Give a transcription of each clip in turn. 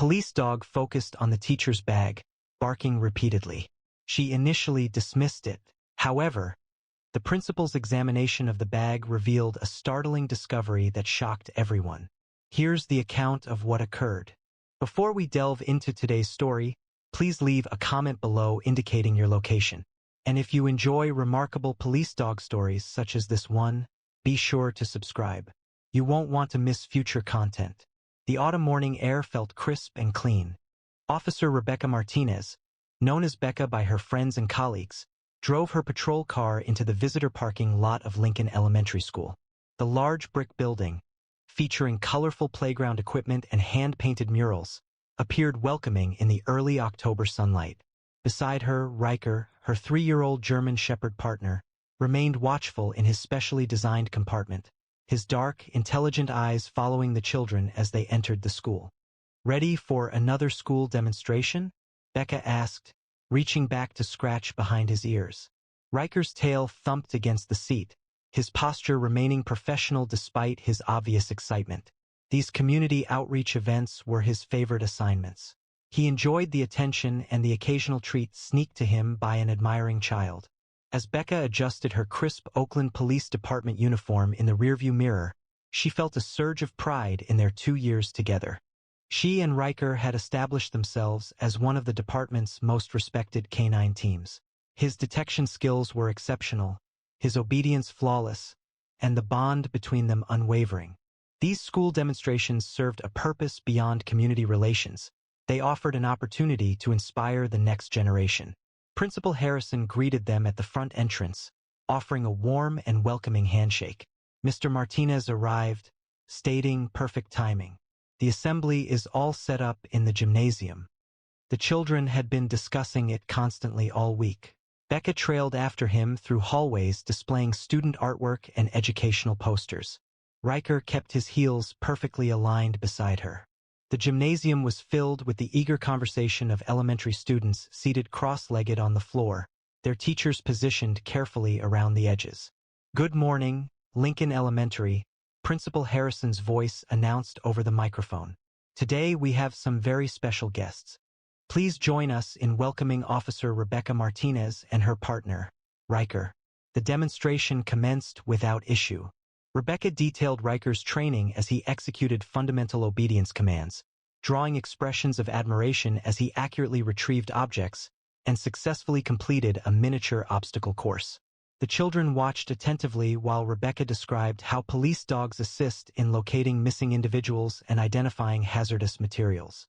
police dog focused on the teacher's bag, barking repeatedly. She initially dismissed it. However, the principal's examination of the bag revealed a startling discovery that shocked everyone. Here's the account of what occurred. Before we delve into today's story, please leave a comment below indicating your location. And if you enjoy remarkable police dog stories such as this one, be sure to subscribe. You won't want to miss future content. The autumn morning air felt crisp and clean. Officer Rebecca Martinez, known as Becca by her friends and colleagues, drove her patrol car into the visitor parking lot of Lincoln Elementary School. The large brick building, featuring colorful playground equipment and hand-painted murals, appeared welcoming in the early October sunlight. Beside her, Riker, her 3-year-old German Shepherd partner, remained watchful in his specially designed compartment, his dark, intelligent eyes following the children as they entered the school. "Ready for another school demonstration?" Becca asked, reaching back to scratch behind his ears. Riker's tail thumped against the seat, his posture remaining professional despite his obvious excitement. These community outreach events were his favorite assignments. He enjoyed the attention and the occasional treat sneaked to him by an admiring child. As Becca adjusted her crisp Oakland Police Department uniform in the rearview mirror, she felt a surge of pride in their 2 years together. She and Riker had established themselves as one of the department's most respected canine teams. His detection skills were exceptional, his obedience flawless, and the bond between them unwavering. These school demonstrations served a purpose beyond community relations. They offered an opportunity to inspire the next generation. Principal Harrison greeted them at the front entrance, offering a warm and welcoming handshake. Mr. Martinez arrived, stating perfect timing. "The assembly is all set up in the gymnasium." The children had been discussing it constantly all week. Becca trailed after him through hallways displaying student artwork and educational posters. Riker kept his heels perfectly aligned beside her. The gymnasium was filled with the eager conversation of elementary students seated cross-legged on the floor, their teachers positioned carefully around the edges. "Good morning, Lincoln Elementary," Principal Harrison's voice announced over the microphone. "Today we have some very special guests. Please join us in welcoming Officer Rebecca Martinez and her partner, Riker." The demonstration commenced without issue. Rebecca detailed Riker's training as he executed fundamental obedience commands, drawing expressions of admiration as he accurately retrieved objects and successfully completed a miniature obstacle course. The children watched attentively while Rebecca described how police dogs assist in locating missing individuals and identifying hazardous materials.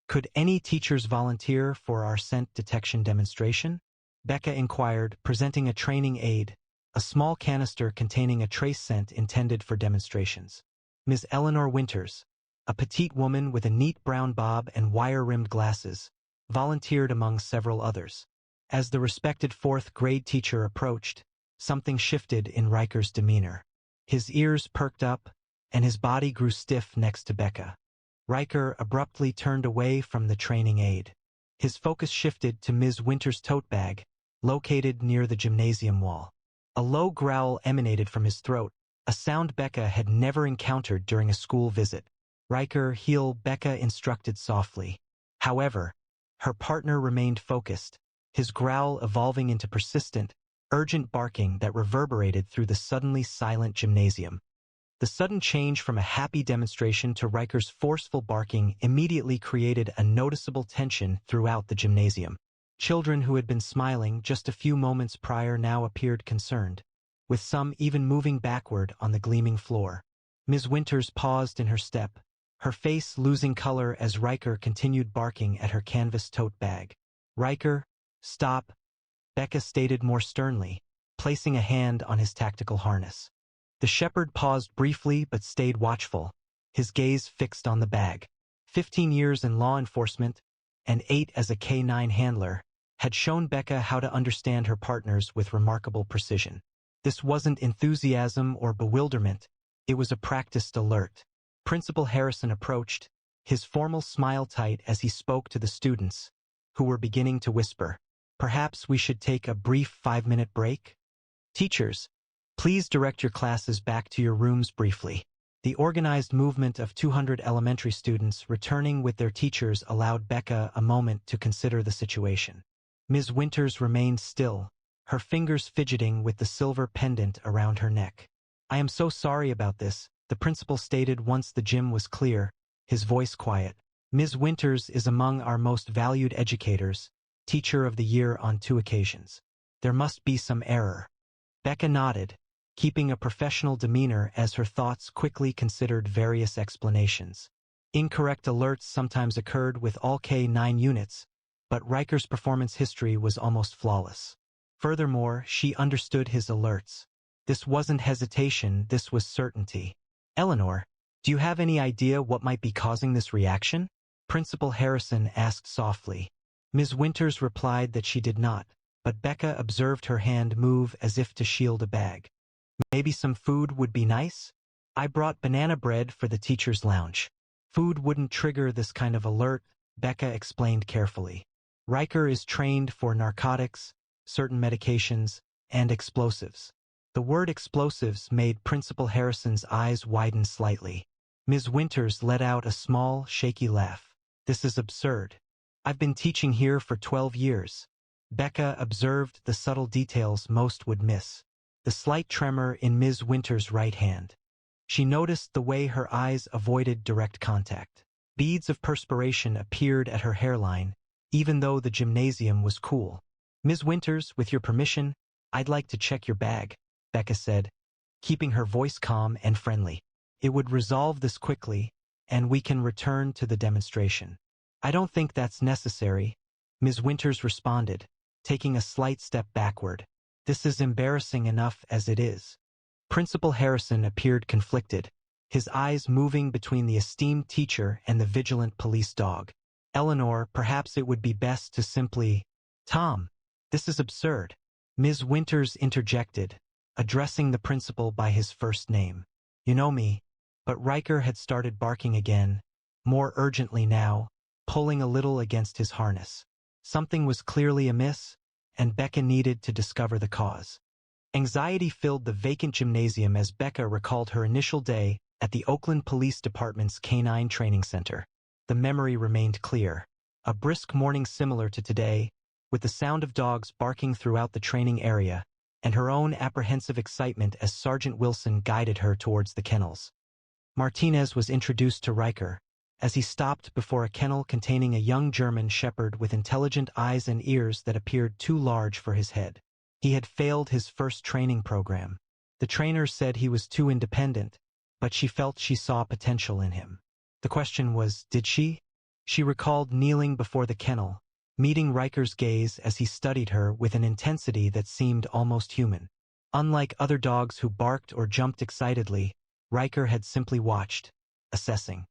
"Could any teachers volunteer for our scent detection demonstration?" Becca inquired, presenting a training aid, a small canister containing a trace scent intended for demonstrations. Ms. Eleanor Winters, a petite woman with a neat brown bob and wire-rimmed glasses, volunteered among several others. As the respected 4th grade teacher approached, something shifted in Riker's demeanor. His ears perked up, and his body grew stiff next to Becca. Riker abruptly turned away from the training aid. His focus shifted to Ms. Winters' tote bag, located near the gymnasium wall. A low growl emanated from his throat, a sound Becca had never encountered during a school visit. "Riker, heel," Becca instructed softly. However, her partner remained focused, his growl evolving into persistent, urgent barking that reverberated through the suddenly silent gymnasium. The sudden change from a happy demonstration to Riker's forceful barking immediately created a noticeable tension throughout the gymnasium. Children who had been smiling just a few moments prior now appeared concerned, with some even moving backward on the gleaming floor. Ms. Winters paused in her step, her face losing color as Riker continued barking at her canvas tote bag. "Riker, stop," Becca stated more sternly, placing a hand on his tactical harness. The shepherd paused briefly but stayed watchful, his gaze fixed on the bag. 15 years in law enforcement, and 8 as a K-9 handler, had shown Becca how to understand her partners with remarkable precision. This wasn't enthusiasm or bewilderment, it was a practiced alert. Principal Harrison approached, his formal smile tight as he spoke to the students, who were beginning to whisper, "Perhaps we should take a brief 5-minute break? Teachers, please direct your classes back to your rooms briefly." The organized movement of 200 elementary students returning with their teachers allowed Becca a moment to consider the situation. Ms. Winters remained still, her fingers fidgeting with the silver pendant around her neck. "I am so sorry about this," the principal stated once the gym was clear, his voice quiet. "Ms. Winters is among our most valued educators, Teacher of the Year on 2 occasions. There must be some error." Becca nodded, keeping a professional demeanor as her thoughts quickly considered various explanations. Incorrect alerts sometimes occurred with all K-9 units, but Riker's performance history was almost flawless. Furthermore, she understood his alerts. This wasn't hesitation, this was certainty. "Eleanor, do you have any idea what might be causing this reaction?" Principal Harrison asked softly. Ms. Winters replied that she did not, but Becca observed her hand move as if to shield a bag. "Maybe some food would be nice? I brought banana bread for the teacher's lounge." "Food wouldn't trigger this kind of alert," Becca explained carefully. "Riker is trained for narcotics, certain medications, and explosives." The word explosives made Principal Harrison's eyes widen slightly. Ms. Winters let out a small, shaky laugh. "This is absurd. I've been teaching here for 12 years. Becca observed the subtle details most would miss. The slight tremor in Ms. Winters' right hand. She noticed the way her eyes avoided direct contact. Beads of perspiration appeared at her hairline, even though the gymnasium was cool. "Ms. Winters, with your permission, I'd like to check your bag," Becca said, keeping her voice calm and friendly. "It would resolve this quickly, and we can return to the demonstration." "I don't think that's necessary," Ms. Winters responded, taking a slight step backward. "This is embarrassing enough as it is." Principal Harrison appeared conflicted, his eyes moving between the esteemed teacher and the vigilant police dog. "Eleanor, perhaps it would be best to simply—" "Tom, this is absurd," Ms. Winters interjected, addressing the principal by his first name. "You know me." But Riker had started barking again, more urgently now, pulling a little against his harness. Something was clearly amiss, and Becca needed to discover the cause. Anxiety filled the vacant gymnasium as Becca recalled her initial day at the Oakland Police Department's K-9 Training Center. The memory remained clear. A brisk morning similar to today, with the sound of dogs barking throughout the training area, and her own apprehensive excitement as Sergeant Wilson guided her towards the kennels. Martinez was introduced to Riker, as he stopped before a kennel containing a young German shepherd with intelligent eyes and ears that appeared too large for his head. He had failed his first training program. The trainer said he was too independent, but she felt she saw potential in him. The question was, did she? She recalled kneeling before the kennel, meeting Riker's gaze as he studied her with an intensity that seemed almost human. Unlike other dogs who barked or jumped excitedly, Riker had simply watched, assessing.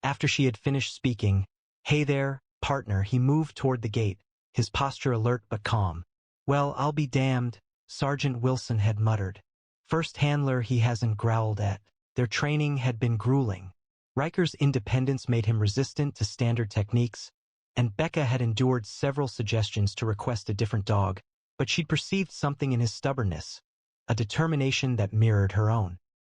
After she had finished speaking, "Hey there, partner," he moved toward the gate, his posture alert but calm. "Well, I'll be damned," Sergeant Wilson had muttered. First handler he hasn't growled at. Their training had been grueling. Riker's independence made him resistant to standard techniques, and Becca had endured several suggestions to request a different dog, but she'd perceived something in his stubbornness, a determination that mirrored her own.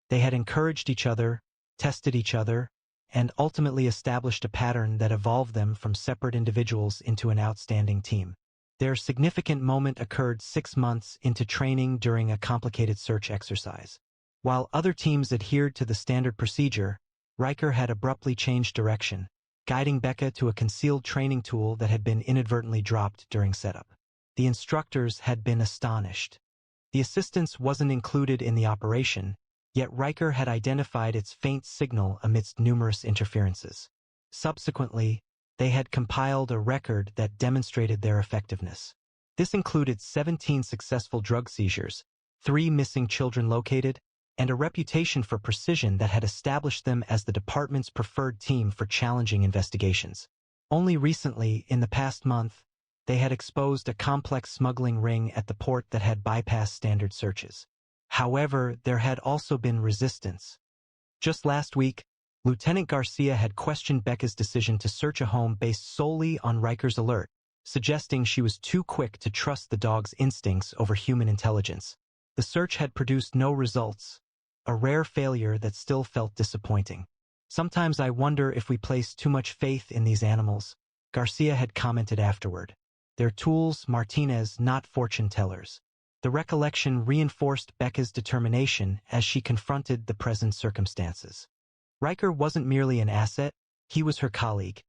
They had encouraged each other, tested each other, and ultimately established a pattern that evolved them from separate individuals into an outstanding team. Their significant moment occurred 6 months into training during a complicated search exercise. While other teams adhered to the standard procedure, Riker had abruptly changed direction, guiding Becca to a concealed training tool that had been inadvertently dropped during setup. The instructors had been astonished. The assistance wasn't included in the operation, yet Riker had identified its faint signal amidst numerous interferences. Subsequently, they had compiled a record that demonstrated their effectiveness. This included 17 successful drug seizures, 3 missing children located, and a reputation for precision that had established them as the department's preferred team for challenging investigations. Only recently, in the past month, they had exposed a complex smuggling ring at the port that had bypassed standard searches. However, there had also been resistance. Just last week, Lieutenant Garcia had questioned Becca's decision to search a home based solely on Riker's alert, suggesting she was too quick to trust the dog's instincts over human intelligence. The search had produced no results, a rare failure that still felt disappointing. Sometimes I wonder if we place too much faith in these animals, Garcia had commented afterward. They're tools, Martinez, not fortune tellers. The recollection reinforced Becca's determination as she confronted the present circumstances. Riker wasn't merely an asset, he was her colleague,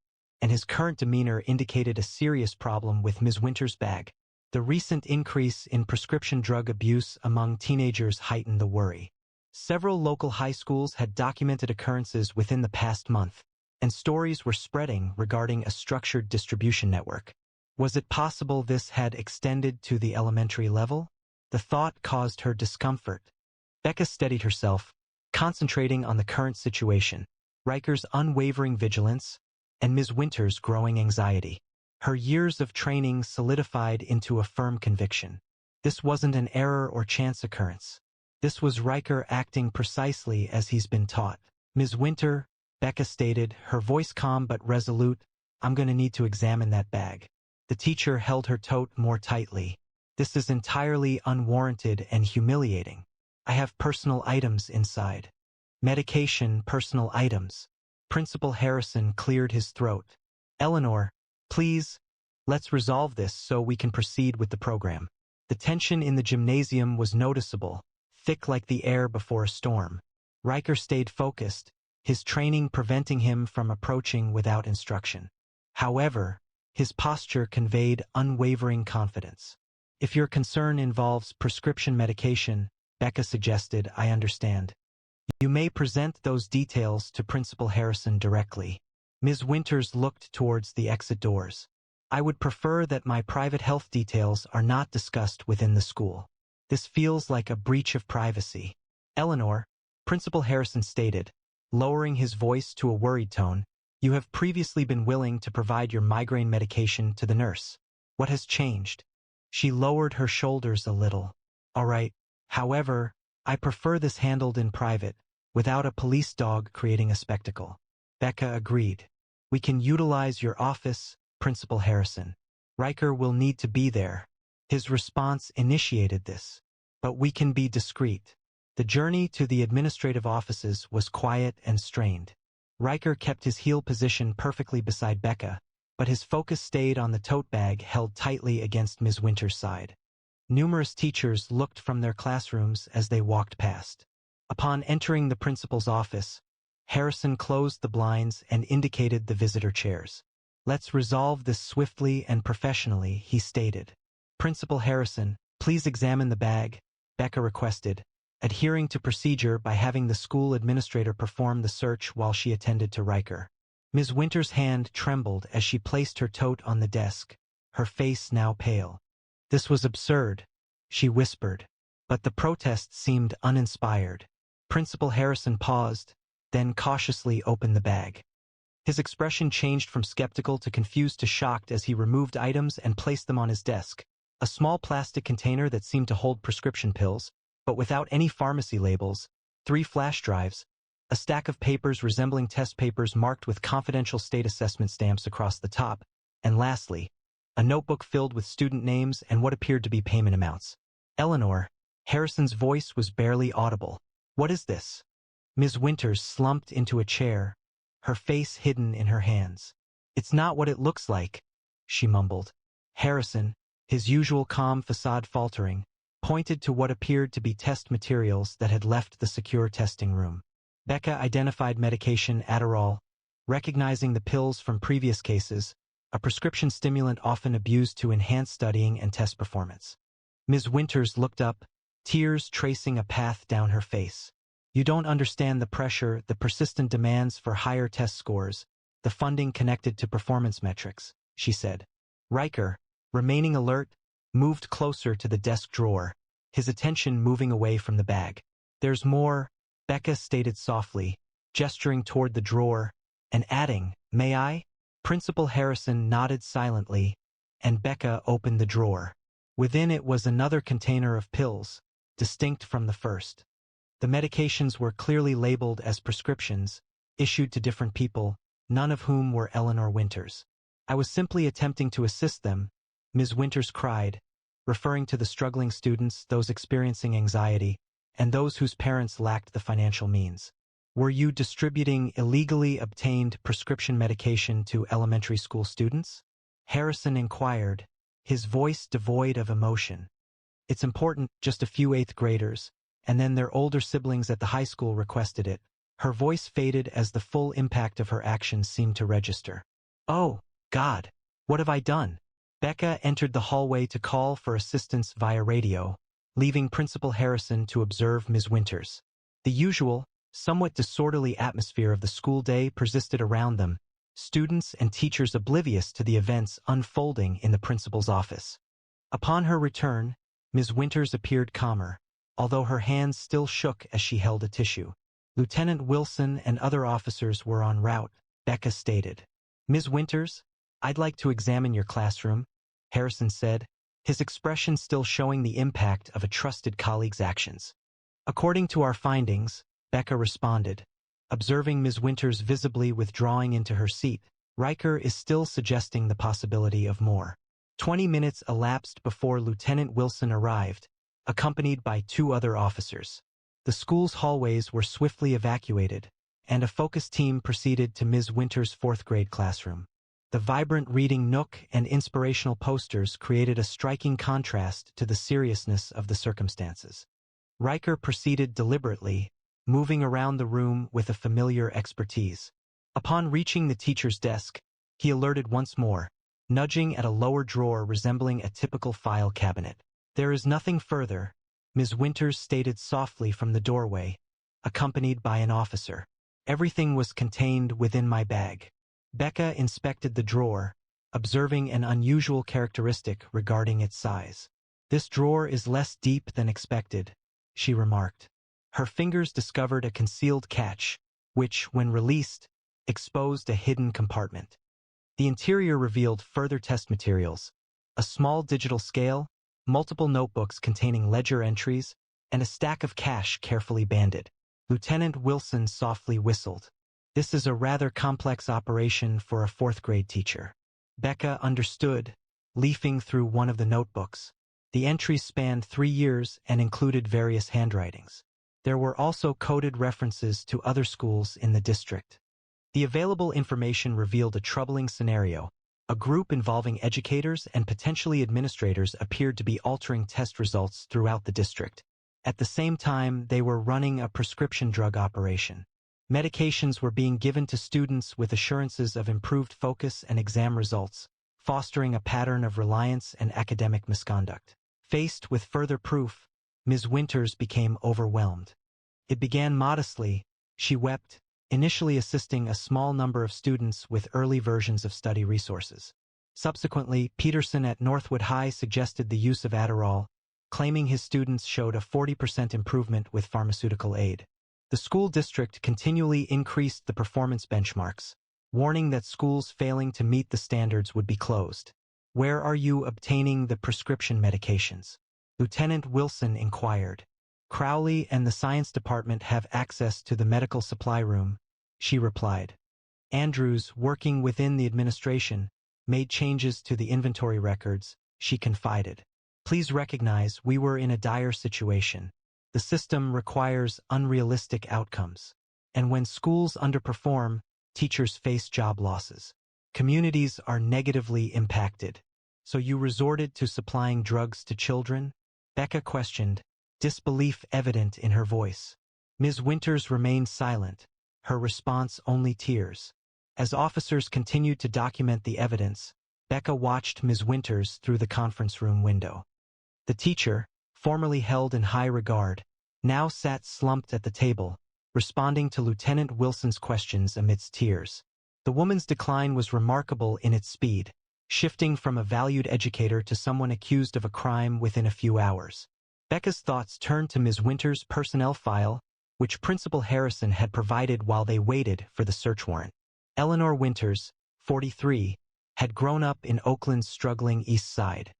and his current demeanor indicated a serious problem with Ms. Winter's bag. The recent increase in prescription drug abuse among teenagers heightened the worry. Several local high schools had documented occurrences within the past month, and stories were spreading regarding a structured distribution network. Was it possible this had extended to the elementary level? The thought caused her discomfort. Becca steadied herself, concentrating on the current situation, Riker's unwavering vigilance, and Ms. Winter's growing anxiety. Her years of training solidified into a firm conviction. This wasn't an error or chance occurrence. This was Riker acting precisely as he's been taught. Ms. Winter, Becca stated, her voice calm but resolute, I'm going to need to examine that bag. The teacher held her tote more tightly. This is entirely unwarranted and humiliating. I have personal items inside. Medication, personal items. Principal Harrison cleared his throat. Eleanor, please, let's resolve this so we can proceed with the program. The tension in the gymnasium was noticeable, thick like the air before a storm. Riker stayed focused, his training preventing him from approaching without instruction. However, his posture conveyed unwavering confidence. If your concern involves prescription medication, Becca suggested, I understand. You may present those details to Principal Harrison directly. Ms. Winters looked towards the exit doors. I would prefer that my private health details are not discussed within the school. This feels like a breach of privacy. Eleanor, Principal Harrison stated, lowering his voice to a worried tone, you have previously been willing to provide your migraine medication to the nurse. What has changed? She lowered her shoulders a little. All right. However, I prefer this handled in private, without a police dog creating a spectacle. Becca agreed. We can utilize your office, Principal Harrison. Riker will need to be there. His response initiated this. But we can be discreet. The journey to the administrative offices was quiet and strained. Riker kept his heel position perfectly beside Becca, but his focus stayed on the tote bag held tightly against Ms. Winter's side. Numerous teachers looked from their classrooms as they walked past. Upon entering the principal's office, Harrison closed the blinds and indicated the visitor chairs. Let's resolve this swiftly and professionally, he stated. Principal Harrison, please examine the bag, Becca requested, adhering to procedure by having the school administrator perform the search while she attended to Riker. Ms. Winter's hand trembled as she placed her tote on the desk, her face now pale. This was absurd, she whispered, but the protest seemed uninspired. Principal Harrison paused, then cautiously opened the bag. His expression changed from skeptical to confused to shocked as he removed items and placed them on his desk. A small plastic container that seemed to hold prescription pills, but without any pharmacy labels, 3 flash drives, a stack of papers resembling test papers marked with confidential state assessment stamps across the top, and lastly, a notebook filled with student names and what appeared to be payment amounts. Eleanor, Harrison's voice was barely audible. What is this? Ms. Winters slumped into a chair, her face hidden in her hands. It's not what it looks like, she mumbled. Harrison, his usual calm facade faltering, pointed to what appeared to be test materials that had left the secure testing room. Becca identified medication Adderall, recognizing the pills from previous cases, a prescription stimulant often abused to enhance studying and test performance. Ms. Winters looked up, tears tracing a path down her face. You don't understand the pressure, the persistent demands for higher test scores, the funding connected to performance metrics, she said. Riker, remaining alert, moved closer to the desk drawer, his attention moving away from the bag. There's more, Becca stated softly, gesturing toward the drawer, and adding, may I? Principal Harrison nodded silently, and Becca opened the drawer. Within it was another container of pills, distinct from the first. The medications were clearly labeled as prescriptions, issued to different people, none of whom were Eleanor Winters. I was simply attempting to assist them, Ms. Winters cried, referring to the struggling students, those experiencing anxiety, and those whose parents lacked the financial means. Were you distributing illegally obtained prescription medication to elementary school students? Harrison inquired, his voice devoid of emotion. It's important, just a few eighth graders, and then their older siblings at the high school requested it. Her voice faded as the full impact of her actions seemed to register. Oh, God, what have I done? Becca entered the hallway to call for assistance via radio, leaving Principal Harrison to observe Ms. Winters. The usual, somewhat disorderly atmosphere of the school day persisted around them, students and teachers oblivious to the events unfolding in the principal's office. Upon her return, Ms. Winters appeared calmer, although her hands still shook as she held a tissue. Lieutenant Wilson and other officers were en route, Becca stated. Ms. Winters, I'd like to examine your classroom, Harrison said, his expression still showing the impact of a trusted colleague's actions. According to our findings, Becca responded, observing Ms. Winters visibly withdrawing into her seat. Riker is still suggesting the possibility of more. 20 minutes elapsed before Lieutenant Wilson arrived, accompanied by 2 other officers. The school's hallways were swiftly evacuated, and a focus team proceeded to Ms. Winters' 4th grade classroom. The vibrant reading nook and inspirational posters created a striking contrast to the seriousness of the circumstances. Riker proceeded deliberately, moving around the room with a familiar expertise. Upon reaching the teacher's desk, he alerted once more, nudging at a lower drawer resembling a typical file cabinet. There is nothing further, Ms. Winters stated softly from the doorway, accompanied by an officer. Everything was contained within my bag. Becca inspected the drawer, observing an unusual characteristic regarding its size. This drawer is less deep than expected, she remarked. Her fingers discovered a concealed catch, which, when released, exposed a hidden compartment. The interior revealed further test materials, a small digital scale, multiple notebooks containing ledger entries, and a stack of cash carefully banded. Lieutenant Wilson softly whistled. This is a rather complex operation for a 4th grade teacher. Becca understood, leafing through one of the notebooks. The entries spanned 3 years and included various handwritings. There were also coded references to other schools in the district. The available information revealed a troubling scenario. A group involving educators and potentially administrators appeared to be altering test results throughout the district. At the same time, they were running a prescription drug operation. Medications were being given to students with assurances of improved focus and exam results, fostering a pattern of reliance and academic misconduct. Faced with further proof, Ms. Winters became overwhelmed. It began modestly, she wept, initially assisting a small number of students with early versions of study resources. Subsequently, Peterson at Northwood High suggested the use of Adderall, claiming his students showed a 40% improvement with pharmaceutical aid. The school district continually increased the performance benchmarks, warning that schools failing to meet the standards would be closed. Where are you obtaining the prescription medications? Lieutenant Wilson inquired. Crowley and the science department have access to the medical supply room, she replied. Andrews, working within the administration, made changes to the inventory records, she confided. Please recognize we were in a dire situation. The system requires unrealistic outcomes. And when schools underperform, teachers face job losses. Communities are negatively impacted. So you resorted to supplying drugs to children? Becca questioned, disbelief evident in her voice. Ms. Winters remained silent, her response only tears. As officers continued to document the evidence, Becca watched Ms. Winters through the conference room window. The teacher, formerly held in high regard, now sat slumped at the table, responding to Lieutenant Wilson's questions amidst tears. The woman's decline was remarkable in its speed, shifting from a valued educator to someone accused of a crime within a few hours. Becca's thoughts turned to Ms. Winters' personnel file, which Principal Harrison had provided while they waited for the search warrant. Eleanor Winters, 43, had grown up in Oakland's struggling East Side.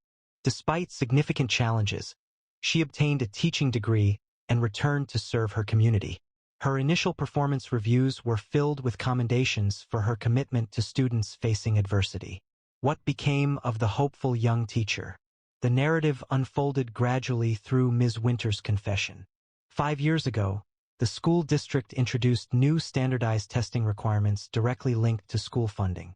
Despite significant challenges, she obtained a teaching degree and returned to serve her community. Her initial performance reviews were filled with commendations for her commitment to students facing adversity. What became of the hopeful young teacher? The narrative unfolded gradually through Ms. Winters' confession. 5 years ago, the school district introduced new standardized testing requirements directly linked to school funding.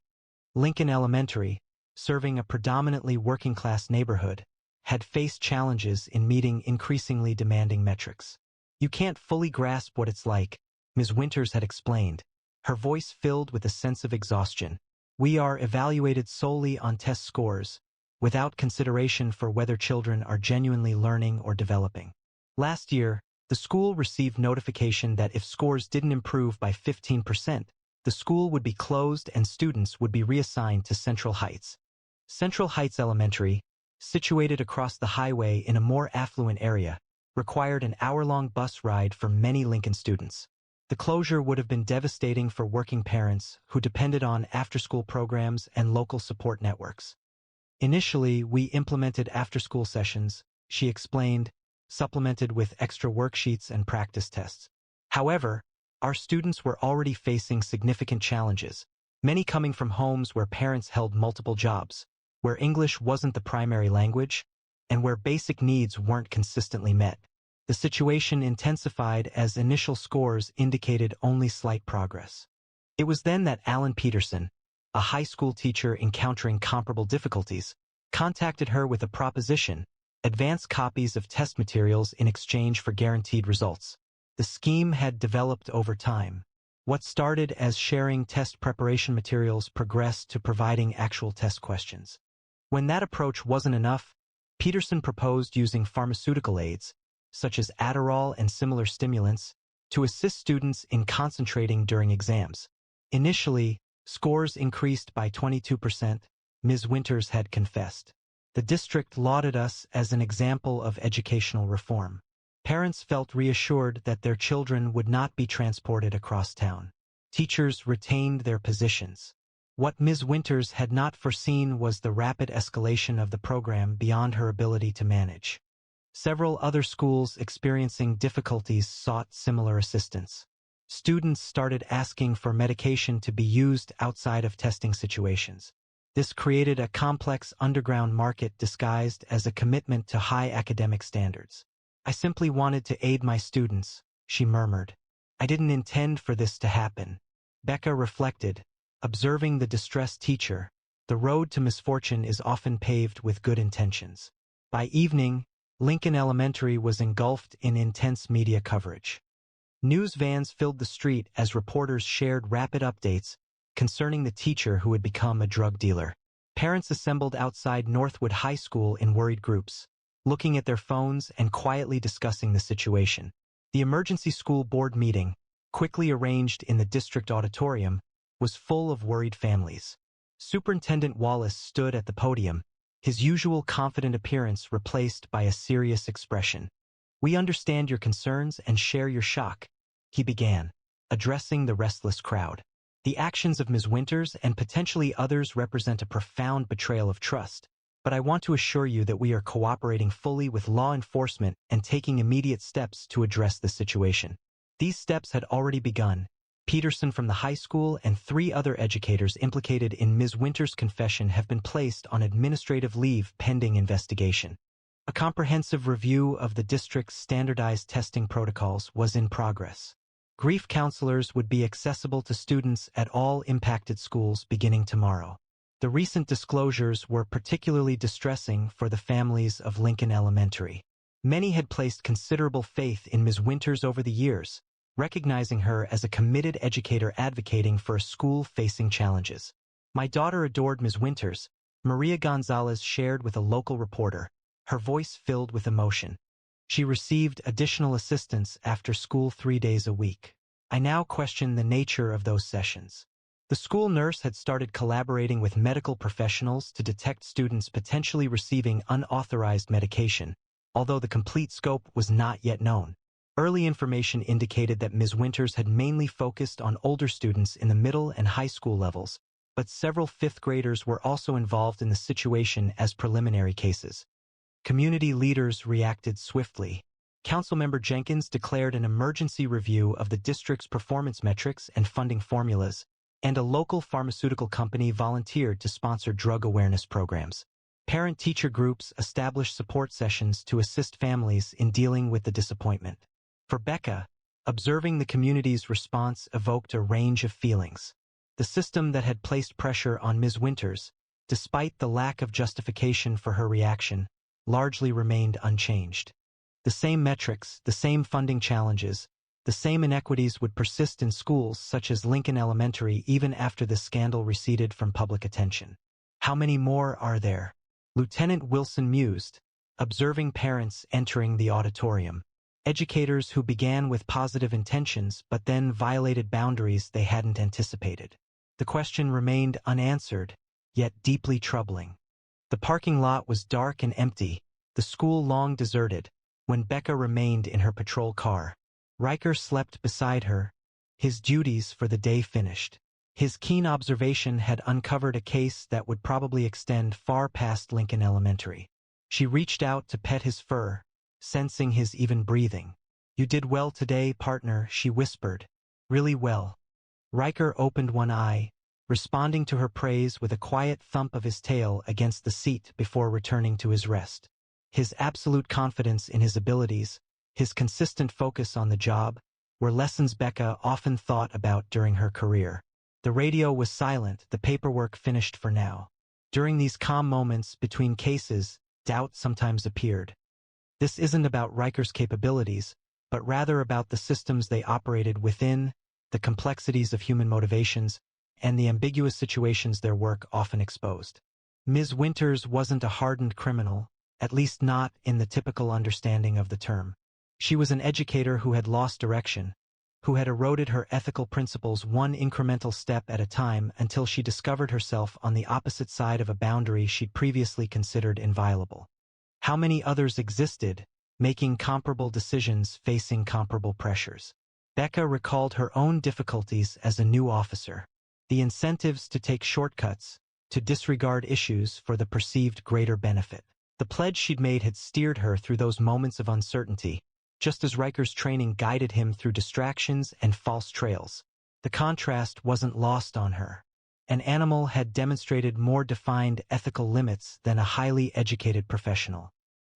Lincoln Elementary, serving a predominantly working-class neighborhood, had faced challenges in meeting increasingly demanding metrics. "You can't fully grasp what it's like," Ms. Winters had explained, her voice filled with a sense of exhaustion. "We are evaluated solely on test scores, without consideration for whether children are genuinely learning or developing." Last year, the school received notification that if scores didn't improve by 15%, the school would be closed and students would be reassigned to Central Heights. Central Heights Elementary, situated across the highway in a more affluent area, required an hour-long bus ride for many Lincoln students. The closure would have been devastating for working parents who depended on after-school programs and local support networks. "Initially, we implemented after-school sessions," she explained, supplemented with extra worksheets and practice tests. "However, our students were already facing significant challenges, many coming from homes where parents held multiple jobs, where English wasn't the primary language, and where basic needs weren't consistently met. The situation intensified as initial scores indicated only slight progress." It was then that Alan Peterson, a high school teacher encountering comparable difficulties, contacted her with a proposition: advance copies of test materials in exchange for guaranteed results. The scheme had developed over time. What started as sharing test preparation materials progressed to providing actual test questions. When that approach wasn't enough, Peterson proposed using pharmaceutical aids, such as Adderall and similar stimulants, to assist students in concentrating during exams. Initially, scores increased by 22%, Ms. Winters had confessed. "The district lauded us as an example of educational reform. Parents felt reassured that their children would not be transported across town. Teachers retained their positions." What Ms. Winters had not foreseen was the rapid escalation of the program beyond her ability to manage. Several other schools experiencing difficulties sought similar assistance. Students started asking for medication to be used outside of testing situations. This created a complex underground market disguised as a commitment to high academic standards. "I simply wanted to aid my students," she murmured. "I didn't intend for this to happen." Becca reflected, observing the distressed teacher. The road to misfortune is often paved with good intentions. By evening, Lincoln Elementary was engulfed in intense media coverage. News vans filled the street as reporters shared rapid updates concerning the teacher who had become a drug dealer. Parents assembled outside Northwood High School in worried groups, looking at their phones and quietly discussing the situation. The emergency school board meeting, quickly arranged in the district auditorium, was full of worried families. Superintendent Wallace stood at the podium, his usual confident appearance replaced by a serious expression. "We understand your concerns and share your shock," he began, addressing the restless crowd. "The actions of Ms. Winters and potentially others represent a profound betrayal of trust, but I want to assure you that we are cooperating fully with law enforcement and taking immediate steps to address the situation." These steps had already begun. Peterson from the high school and 3 other educators implicated in Ms. Winters' confession have been placed on administrative leave pending investigation. A comprehensive review of the district's standardized testing protocols was in progress. Grief counselors would be accessible to students at all impacted schools beginning tomorrow. The recent disclosures were particularly distressing for the families of Lincoln Elementary. Many had placed considerable faith in Ms. Winters over the years, recognizing her as a committed educator advocating for a school facing challenges. "My daughter adored Ms. Winters," Maria Gonzalez shared with a local reporter, her voice filled with emotion. "She received additional assistance after school 3 days a week. I now question the nature of those sessions." The school nurse had started collaborating with medical professionals to detect students potentially receiving unauthorized medication, although the complete scope was not yet known. Early information indicated that Ms. Winters had mainly focused on older students in the middle and high school levels, but several 5th graders were also involved in the situation as preliminary cases. Community leaders reacted swiftly. Councilmember Jenkins declared an emergency review of the district's performance metrics and funding formulas, and a local pharmaceutical company volunteered to sponsor drug awareness programs. Parent-teacher groups established support sessions to assist families in dealing with the disappointment. For Becca, observing the community's response evoked a range of feelings. The system that had placed pressure on Ms. Winters, despite the lack of justification for her reaction, largely remained unchanged. The same metrics, the same funding challenges, the same inequities would persist in schools such as Lincoln Elementary even after the scandal receded from public attention. How many more are there? Lieutenant Wilson mused, observing parents entering the auditorium. Educators who began with positive intentions but then violated boundaries they hadn't anticipated. The question remained unanswered, yet deeply troubling. The parking lot was dark and empty, the school long deserted, when Becca remained in her patrol car. Riker slept beside her, his duties for the day finished. His keen observation had uncovered a case that would probably extend far past Lincoln Elementary. She reached out to pet his fur, sensing his even breathing. "You did well today, partner," she whispered. "Really well." Riker opened one eye, responding to her praise with a quiet thump of his tail against the seat before returning to his rest. His absolute confidence in his abilities, his consistent focus on the job, were lessons Becca often thought about during her career. The radio was silent, the paperwork finished for now. During these calm moments between cases, doubt sometimes appeared. This isn't about Riker's capabilities, but rather about the systems they operated within, the complexities of human motivations, and the ambiguous situations their work often exposed. Ms. Winters wasn't a hardened criminal, at least not in the typical understanding of the term. She was an educator who had lost direction, who had eroded her ethical principles one incremental step at a time until she discovered herself on the opposite side of a boundary she'd previously considered inviolable. How many others existed, making comparable decisions, facing comparable pressures? Becca recalled her own difficulties as a new officer. The incentives to take shortcuts, to disregard issues for the perceived greater benefit. The pledge she'd made had steered her through those moments of uncertainty, just as Riker's training guided him through distractions and false trails. The contrast wasn't lost on her. An animal had demonstrated more defined ethical limits than a highly educated professional.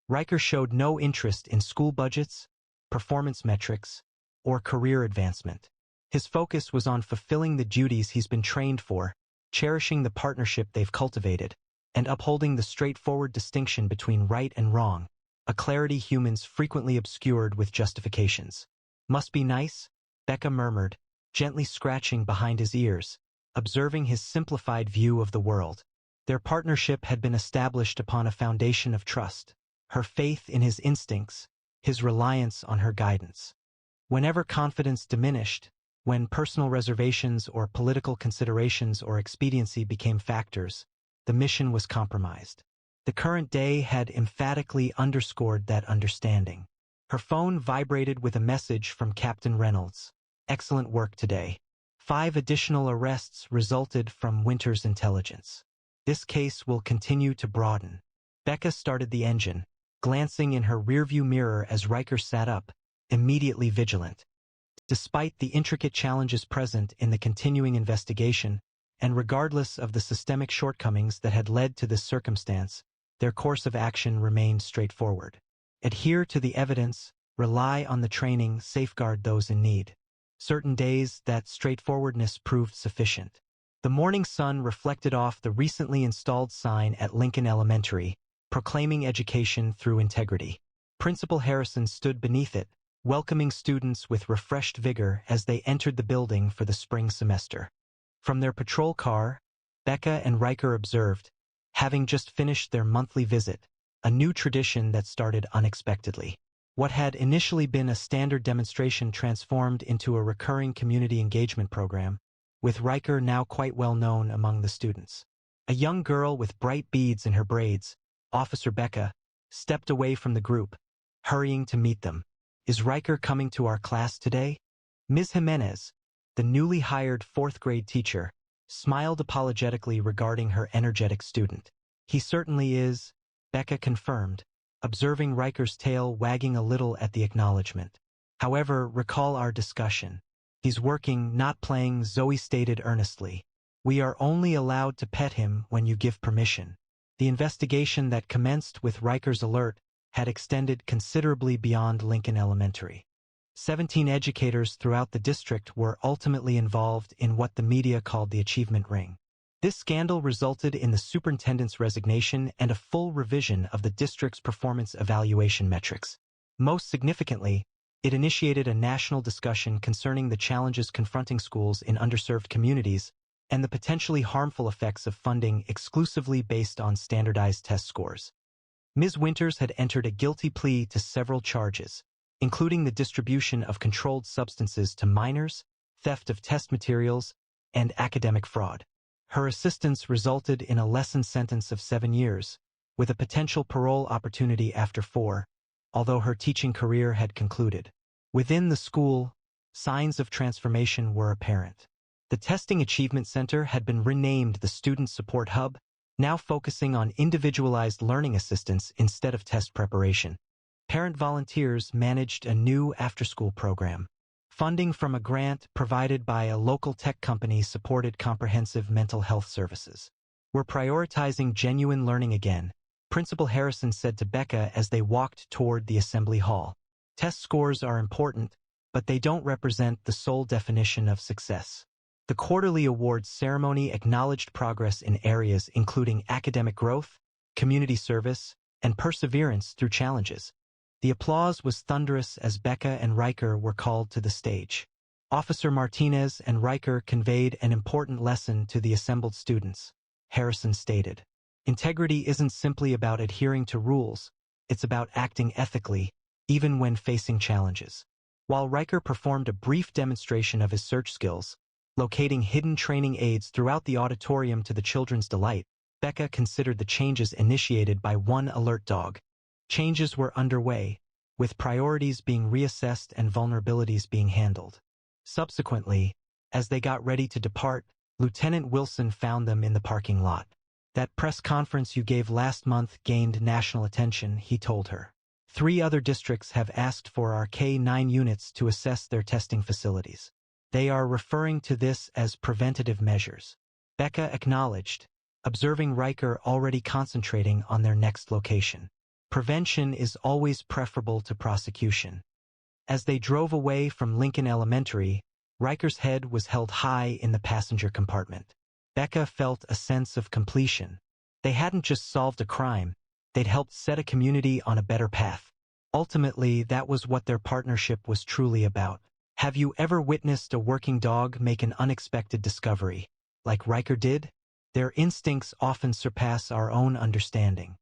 Riker showed no interest in school budgets, performance metrics, or career advancement. His focus was on fulfilling the duties he's been trained for, cherishing the partnership they've cultivated, and upholding the straightforward distinction between right and wrong, a clarity humans frequently obscured with justifications. "Must be nice," Becca murmured, gently scratching behind his ears, observing his simplified view of the world. Their partnership had been established upon a foundation of trust, her faith in his instincts, his reliance on her guidance. Whenever confidence diminished, when personal reservations or political considerations or expediency became factors, the mission was compromised. The current day had emphatically underscored that understanding. Her phone vibrated with a message from Captain Reynolds. "Excellent work today. 5 additional arrests resulted from Winters' intelligence. This case will continue to broaden." Becca started the engine, glancing in her rearview mirror as Riker sat up, immediately vigilant. Despite the intricate challenges present in the continuing investigation, and regardless of the systemic shortcomings that had led to this circumstance, their course of action remained straightforward. Adhere to the evidence, rely on the training, safeguard those in need. Certain days, that straightforwardness proved sufficient. The morning sun reflected off the recently installed sign at Lincoln Elementary, proclaiming education through integrity. Principal Harrison stood beneath it, welcoming students with refreshed vigor as they entered the building for the spring semester. From their patrol car, Becca and Riker observed, having just finished their monthly visit, a new tradition that started unexpectedly. What had initially been a standard demonstration transformed into a recurring community engagement program, with Riker now quite well known among the students. A young girl with bright beads in her braids, Officer Becca, stepped away from the group, hurrying to meet them. "Is Riker coming to our class today?" Ms. Jimenez, the newly hired 4th grade teacher, smiled apologetically regarding her energetic student. "He certainly is," Becca confirmed, observing Riker's tail wagging a little at the acknowledgement. "However, recall our discussion. He's working, not playing," Zoe stated earnestly. "We are only allowed to pet him when you give permission." The investigation that commenced with Riker's alert had extended considerably beyond Lincoln Elementary. 17 educators throughout the district were ultimately involved in what the media called the achievement ring. This scandal resulted in the superintendent's resignation and a full revision of the district's performance evaluation metrics. Most significantly, it initiated a national discussion concerning the challenges confronting schools in underserved communities and the potentially harmful effects of funding exclusively based on standardized test scores. Ms. Winters had entered a guilty plea to several charges, including the distribution of controlled substances to minors, theft of test materials, and academic fraud. Her assistance resulted in a lessened sentence of 7 years, with a potential parole opportunity after 4, although her teaching career had concluded. Within the school, signs of transformation were apparent. The Testing Achievement Center had been renamed the Student Support Hub, now focusing on individualized learning assistance instead of test preparation. Parent volunteers managed a new after-school program. Funding from a grant provided by a local tech company supported comprehensive mental health services. "We're prioritizing genuine learning again," Principal Harrison said to Becca as they walked toward the assembly hall. "Test scores are important, but they don't represent the sole definition of success." The quarterly awards ceremony acknowledged progress in areas including academic growth, community service, and perseverance through challenges. The applause was thunderous as Becca and Riker were called to the stage. Officer Martinez and Riker conveyed an important lesson to the assembled students. Harrison stated, "Integrity isn't simply about adhering to rules, it's about acting ethically, even when facing challenges." While Riker performed a brief demonstration of his search skills, locating hidden training aids throughout the auditorium to the children's delight, Becca considered the changes initiated by One Alert Dog. Changes were underway, with priorities being reassessed and vulnerabilities being handled. Subsequently, as they got ready to depart, Lieutenant Wilson found them in the parking lot. "That press conference you gave last month gained national attention," he told her. "3 other districts have asked for our K-9 units to assess their testing facilities. They are referring to this as preventative measures." Becca acknowledged, observing Riker already concentrating on their next location. Prevention is always preferable to prosecution. As they drove away from Lincoln Elementary, Riker's head was held high in the passenger compartment. Becca felt a sense of completion. They hadn't just solved a crime, they'd helped set a community on a better path. Ultimately, that was what their partnership was truly about. Have you ever witnessed a working dog make an unexpected discovery, like Riker did? Their instincts often surpass our own understanding.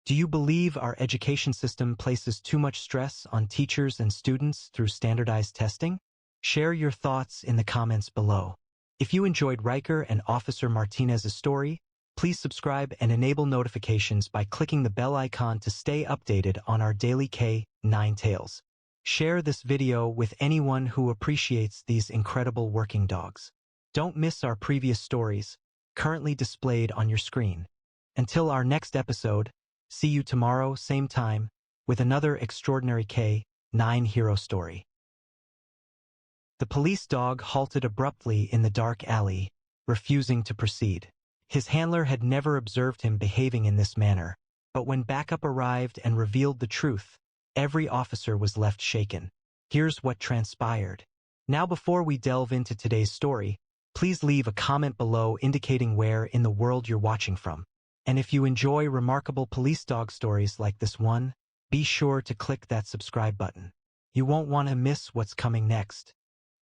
Do you believe our education system places too much stress on teachers and students through standardized testing? Share your thoughts in the comments below. If you enjoyed Riker and Officer Martinez's story, please subscribe and enable notifications by clicking the bell icon to stay updated on our daily K-9 tales. Share this video with anyone who appreciates these incredible working dogs. Don't miss our previous stories, currently displayed on your screen. Until our next episode, see you tomorrow, same time, with another extraordinary K-9 hero story. The police dog halted abruptly in the dark alley, refusing to proceed. His handler had never observed him behaving in this manner, but when backup arrived and revealed the truth, every officer was left shaken. Here's what transpired. Now, before we delve into today's story, please leave a comment below indicating where in the world you're watching from. And if you enjoy remarkable police dog stories like this one, be sure to click that subscribe button. You won't want to miss what's coming next.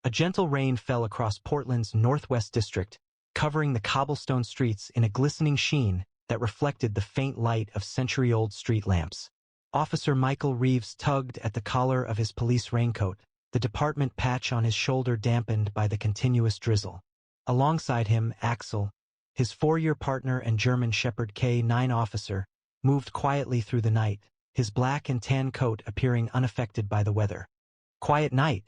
A gentle rain fell across Portland's Northwest District, covering the cobblestone streets in a glistening sheen that reflected the faint light of century-old street lamps. Officer Michael Reeves tugged at the collar of his police raincoat, the department patch on his shoulder dampened by the continuous drizzle. Alongside him, Axel, his 4-year partner and German Shepherd K-9 officer, moved quietly through the night, his black and tan coat appearing unaffected by the weather. "Quiet night,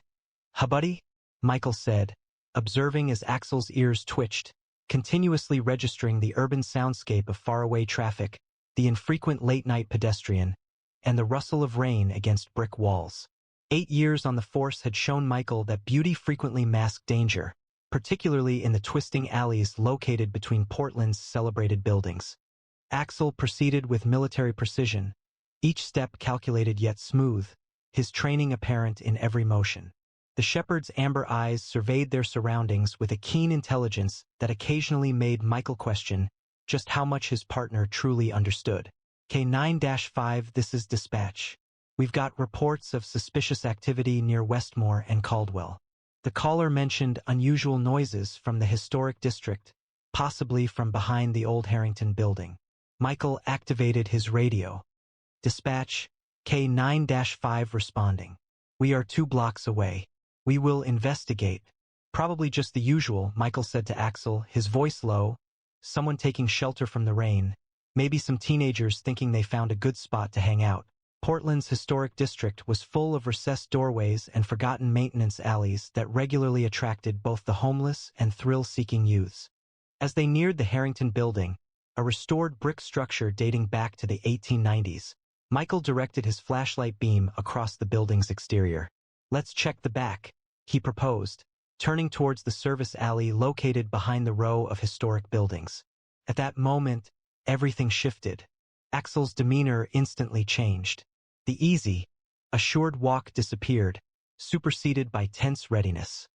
huh, buddy?" Michael said, observing as Axel's ears twitched, continuously registering the urban soundscape of faraway traffic, the infrequent late-night pedestrian, and the rustle of rain against brick walls. 8 years on the force had shown Michael that beauty frequently masked danger, particularly in the twisting alleys located between Portland's celebrated buildings. Axel proceeded with military precision, each step calculated yet smooth, his training apparent in every motion. The shepherd's amber eyes surveyed their surroundings with a keen intelligence that occasionally made Michael question just how much his partner truly understood. K9-5, this is dispatch. We've got reports of suspicious activity near Westmore and Caldwell. The caller mentioned unusual noises from the historic district, possibly from behind the old Harrington building. Michael activated his radio. Dispatch, K9-5 responding. We are 2 blocks away. We will investigate. Probably just the usual, Michael said to Axel, his voice low. Someone taking shelter from the rain. Maybe some teenagers thinking they found a good spot to hang out. Portland's historic district was full of recessed doorways and forgotten maintenance alleys that regularly attracted both the homeless and thrill-seeking youths. As they neared the Harrington building, a restored brick structure dating back to the 1890s, Michael directed his flashlight beam across the building's exterior. Let's check the back, he proposed, turning towards the service alley located behind the row of historic buildings. At that moment, everything shifted. Axel's demeanor instantly changed. The easy, assured walk disappeared, superseded by tense readiness.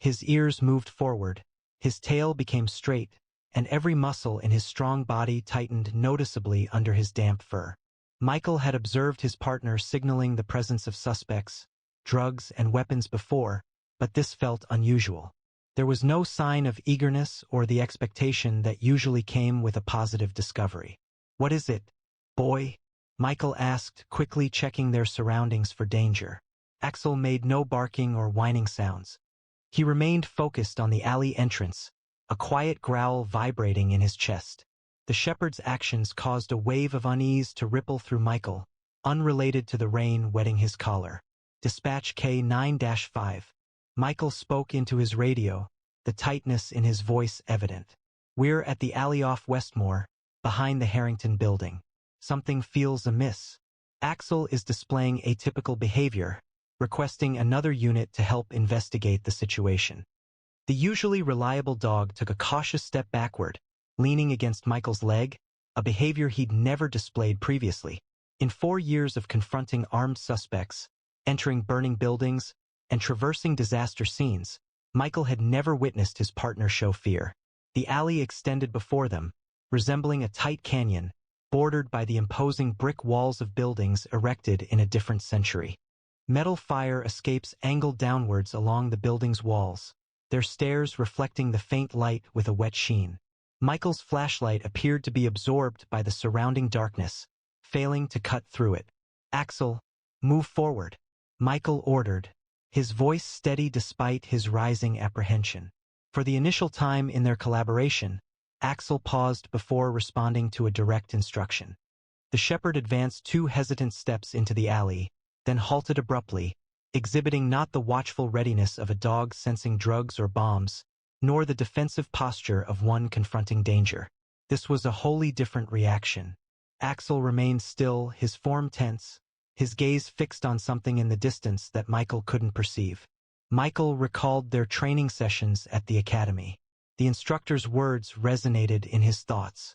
His ears moved forward, his tail became straight, and every muscle in his strong body tightened noticeably under his damp fur. Michael had observed his partner signaling the presence of suspects, drugs, and weapons before, but this felt unusual. There was no sign of eagerness or the expectation that usually came with a positive discovery. What is it, boy? Michael asked, quickly checking their surroundings for danger. Axel made no barking or whining sounds. He remained focused on the alley entrance, a quiet growl vibrating in his chest. The shepherd's actions caused a wave of unease to ripple through Michael, unrelated to the rain wetting his collar. Dispatch K9-5. Michael spoke into his radio, the tightness in his voice evident. We're at the alley off Westmore, behind the Harrington building. Something feels amiss. Axel is displaying atypical behavior, requesting another unit to help investigate the situation. The usually reliable dog took a cautious step backward, leaning against Michael's leg, a behavior he'd never displayed previously. In 4 years of confronting armed suspects, entering burning buildings, and traversing disaster scenes, Michael had never witnessed his partner show fear. The alley extended before them, resembling a tight canyon, bordered by the imposing brick walls of buildings erected in a different century. Metal fire escapes angled downwards along the building's walls, their stairs reflecting the faint light with a wet sheen. Michael's flashlight appeared to be absorbed by the surrounding darkness, failing to cut through it. Axel, move forward, Michael ordered, his voice steady despite his rising apprehension. For the initial time in their collaboration, Axel paused before responding to a direct instruction. The shepherd advanced 2 hesitant steps into the alley, then halted abruptly, exhibiting not the watchful readiness of a dog sensing drugs or bombs, nor the defensive posture of one confronting danger. This was a wholly different reaction. Axel remained still, his form tense, his gaze fixed on something in the distance that Michael couldn't perceive. Michael recalled their training sessions at the academy. The instructor's words resonated in his thoughts.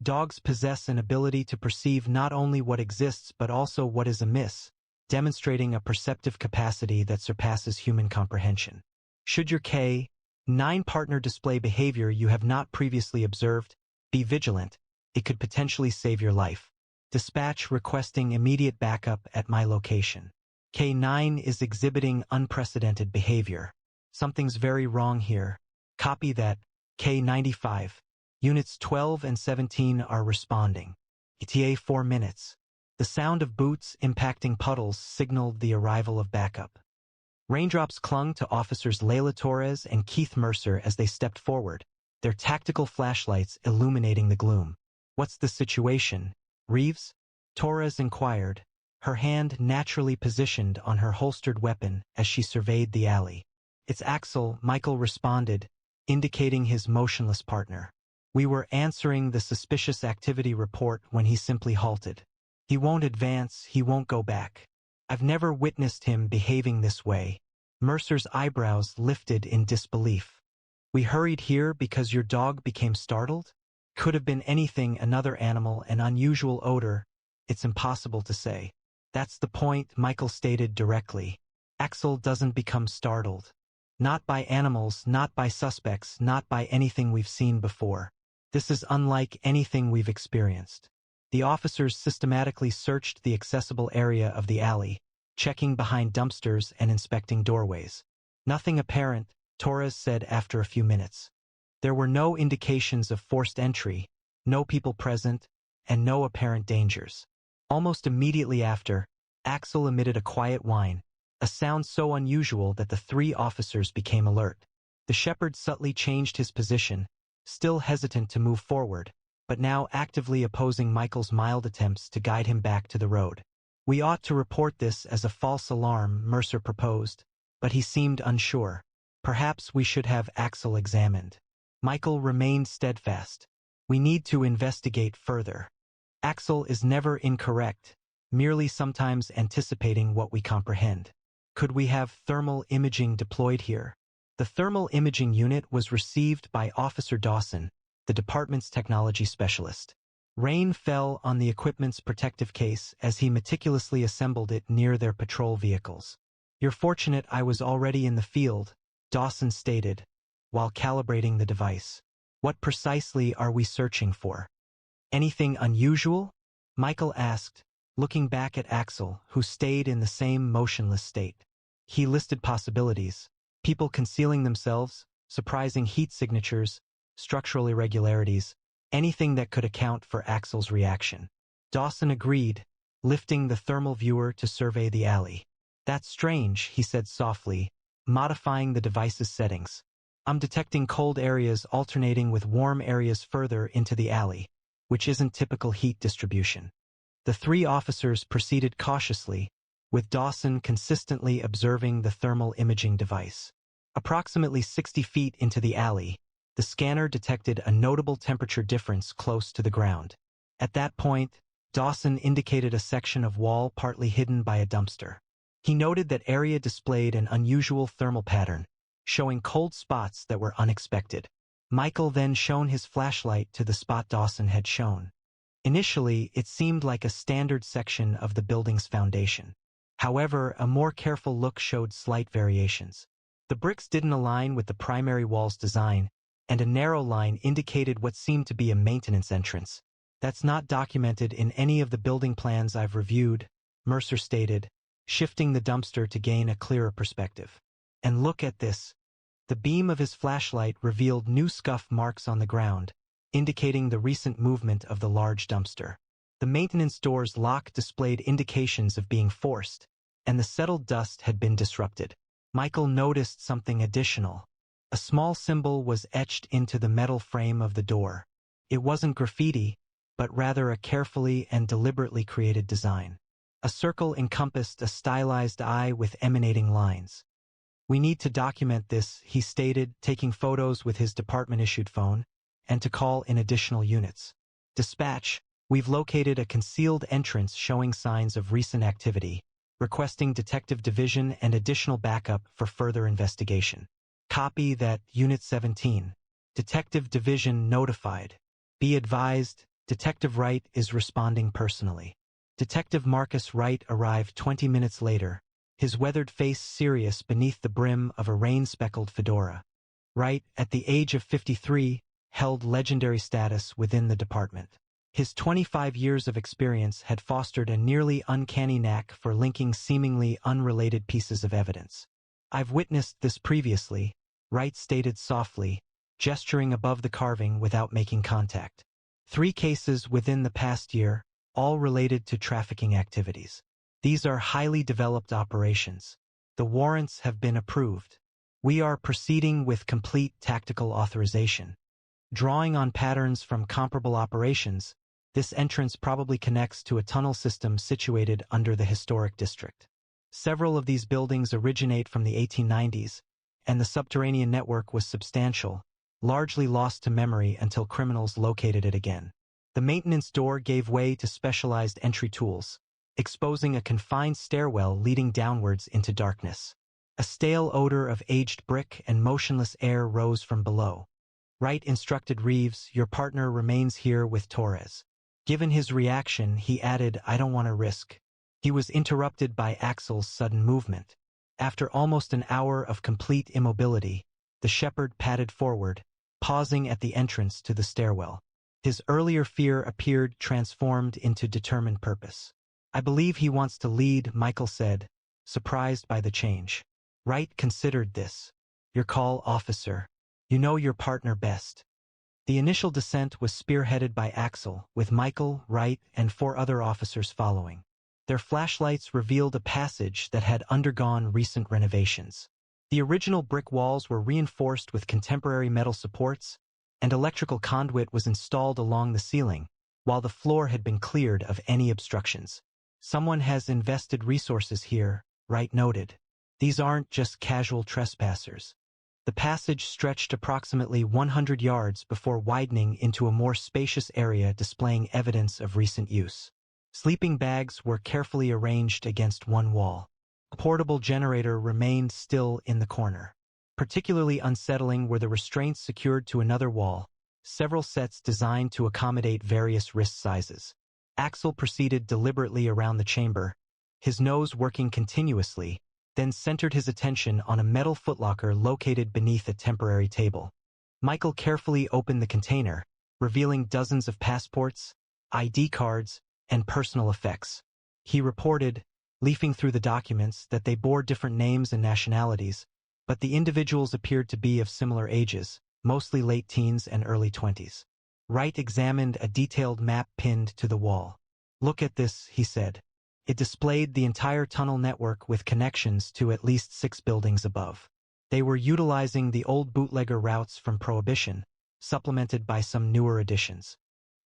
Dogs possess an ability to perceive not only what exists but also what is amiss, demonstrating a perceptive capacity that surpasses human comprehension. Should your K9 partner display behavior you have not previously observed, be vigilant. It could potentially save your life. Dispatch requesting immediate backup at my location. K9 is exhibiting unprecedented behavior. Something's very wrong here. Copy that. K95. Units 12 and 17 are responding. ETA 4 minutes. The sound of boots impacting puddles signaled the arrival of backup. Raindrops clung to officers Layla Torres and Keith Mercer as they stepped forward, their tactical flashlights illuminating the gloom. What's the situation, Reeves? Torres inquired, her hand naturally positioned on her holstered weapon as she surveyed the alley. It's Axel, Michael responded, indicating his motionless partner. We were answering the suspicious activity report when he simply halted. He won't advance, he won't go back. I've never witnessed him behaving this way. Mercer's eyebrows lifted in disbelief. We hurried here because your dog became startled? Could have been anything, another animal, an unusual odor. It's impossible to say. That's the point, Michael stated directly. Axel doesn't become startled. Not by animals, not by suspects, not by anything we've seen before. This is unlike anything we've experienced. The officers systematically searched the accessible area of the alley, checking behind dumpsters and inspecting doorways. Nothing apparent, Torres said after a few minutes. There were no indications of forced entry, no people present, and no apparent dangers. Almost immediately after, Axel emitted a quiet whine, a sound so unusual that the three officers became alert. The shepherd subtly changed his position, still hesitant to move forward, but now actively opposing Michael's mild attempts to guide him back to the road. We ought to report this as a false alarm, Mercer proposed, but he seemed unsure. Perhaps we should have Axel examined. Michael remained steadfast. We need to investigate further. Axel is never incorrect, merely sometimes anticipating what we comprehend. Could we have thermal imaging deployed here? The thermal imaging unit was received by Officer Dawson, the department's technology specialist. Rain fell on the equipment's protective case as he meticulously assembled it near their patrol vehicles. You're fortunate I was already in the field, Dawson stated, while calibrating the device. What precisely are we searching for? Anything unusual? Michael asked, looking back at Axel, who stayed in the same motionless state. He listed possibilities: people concealing themselves, surprising heat signatures, structural irregularities, anything that could account for Axel's reaction. Dawson agreed, lifting the thermal viewer to survey the alley. That's strange, he said softly, modifying the device's settings. I'm detecting cold areas alternating with warm areas further into the alley, which isn't typical heat distribution. The three officers proceeded cautiously, with Dawson consistently observing the thermal imaging device. Approximately 60 feet into the alley, the scanner detected a notable temperature difference close to the ground. At that point, Dawson indicated a section of wall partly hidden by a dumpster. He noted that area displayed an unusual thermal pattern, showing cold spots that were unexpected. Michael then shone his flashlight to the spot Dawson had shown. Initially, it seemed like a standard section of the building's foundation. However, a more careful look showed slight variations. The bricks didn't align with the primary wall's design, and a narrow line indicated what seemed to be a maintenance entrance. That's not documented in any of the building plans I've reviewed, Mercer stated, shifting the dumpster to gain a clearer perspective. And look at this. The beam of his flashlight revealed new scuff marks on the ground, indicating the recent movement of the large dumpster. The maintenance door's lock displayed indications of being forced, and the settled dust had been disrupted. Michael noticed something additional. A small symbol was etched into the metal frame of the door. It wasn't graffiti, but rather a carefully and deliberately created design. A circle encompassed a stylized eye with emanating lines. We need to document this, he stated, taking photos with his department-issued phone, and to call in additional units. Dispatch, we've located a concealed entrance showing signs of recent activity, requesting Detective Division and additional backup for further investigation. Copy that, Unit 17. Detective Division notified. Be advised, Detective Wright is responding personally. Detective Marcus Wright arrived 20 minutes later, his weathered face serious beneath the brim of a rain-speckled fedora. Wright, at the age of 53, held legendary status within the department. His 25 years of experience had fostered a nearly uncanny knack for linking seemingly unrelated pieces of evidence. I've witnessed this previously, Wright stated softly, gesturing above the carving without making contact. 3 cases within the past year, all related to trafficking activities. These are highly developed operations. The warrants have been approved. We are proceeding with complete tactical authorization. Drawing on patterns from comparable operations, this entrance probably connects to a tunnel system situated under the historic district. Several of these buildings originate from the 1890s, and the subterranean network was substantial, largely lost to memory until criminals located it again. The maintenance door gave way to specialized entry tools, exposing a confined stairwell leading downwards into darkness. A stale odor of aged brick and motionless air rose from below. Wright instructed Reeves, your partner remains here with Torres. Given his reaction, he added, I don't want to risk He was interrupted by Axel's sudden movement. After almost an hour of complete immobility, the shepherd padded forward, pausing at the entrance to the stairwell. His earlier fear appeared transformed into determined purpose. "I believe he wants to lead," Michael said, surprised by the change. Wright considered this. "Your call, officer. You know your partner best." The initial descent was spearheaded by Axel, with Michael, Wright, and 4 other officers following. Their flashlights revealed a passage that had undergone recent renovations. The original brick walls were reinforced with contemporary metal supports, and electrical conduit was installed along the ceiling, while the floor had been cleared of any obstructions. "Someone has invested resources here," Wright noted. "These aren't just casual trespassers." The passage stretched approximately 100 yards before widening into a more spacious area displaying evidence of recent use. Sleeping bags were carefully arranged against one wall. A portable generator remained still in the corner. Particularly unsettling were the restraints secured to another wall, several sets designed to accommodate various wrist sizes. Axel proceeded deliberately around the chamber, his nose working continuously, then centered his attention on a metal footlocker located beneath a temporary table. Michael carefully opened the container, revealing dozens of passports, ID cards, and personal effects. He reported, leafing through the documents, that they bore different names and nationalities, but the individuals appeared to be of similar ages, mostly late teens and early 20s. Wright examined a detailed map pinned to the wall. "Look at this," he said. It displayed the entire tunnel network with connections to at least 6 buildings above. They were utilizing the old bootlegger routes from Prohibition, supplemented by some newer additions.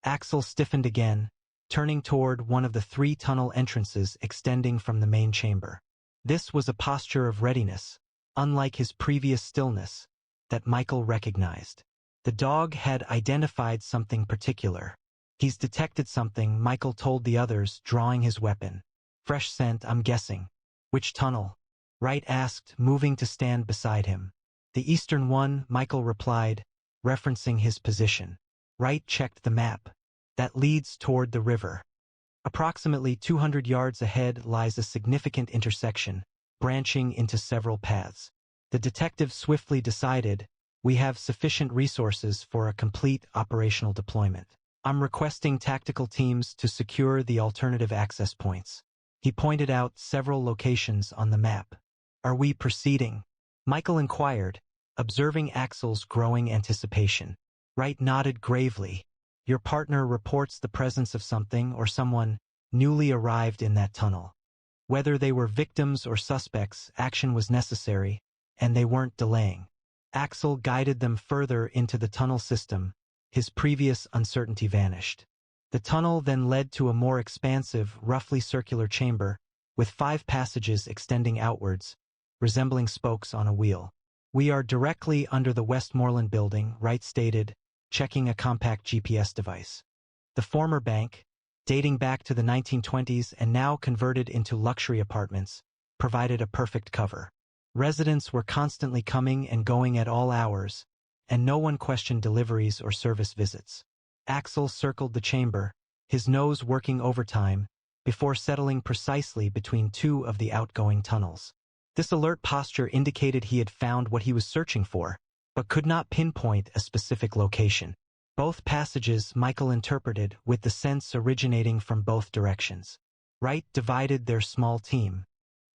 Axel stiffened again, turning toward one of the 3 tunnel entrances extending from the main chamber. This was a posture of readiness, unlike his previous stillness, that Michael recognized. The dog had identified something particular. "He's detected something," Michael told the others, drawing his weapon. "Fresh scent, I'm guessing." "Which tunnel?" Wright asked, moving to stand beside him. "The eastern one," Michael replied, referencing his position. Wright checked the map. "That leads toward the river. Approximately 200 yards ahead lies a significant intersection, branching into several paths." The detective swiftly decided, "We have sufficient resources for a complete operational deployment. I'm requesting tactical teams to secure the alternative access points." He pointed out several locations on the map. "Are we proceeding?" Michael inquired, observing Axel's growing anticipation. Wright nodded gravely. "Your partner reports the presence of something or someone newly arrived in that tunnel. Whether they were victims or suspects, action was necessary, and they weren't delaying." Axel guided them further into the tunnel system. His previous uncertainty vanished. The tunnel then led to a more expansive, roughly circular chamber, with 5 passages extending outwards, resembling spokes on a wheel. "We are directly under the Westmoreland building," Wright stated, checking a compact GPS device. The former bank, dating back to the 1920s and now converted into luxury apartments, provided a perfect cover. Residents were constantly coming and going at all hours, and no one questioned deliveries or service visits. Axel circled the chamber, his nose working overtime, before settling precisely between 2 of the outgoing tunnels. This alert posture indicated he had found what he was searching for, but could not pinpoint a specific location. Both passages Michael interpreted with the sense originating from both directions. Wright divided their small team.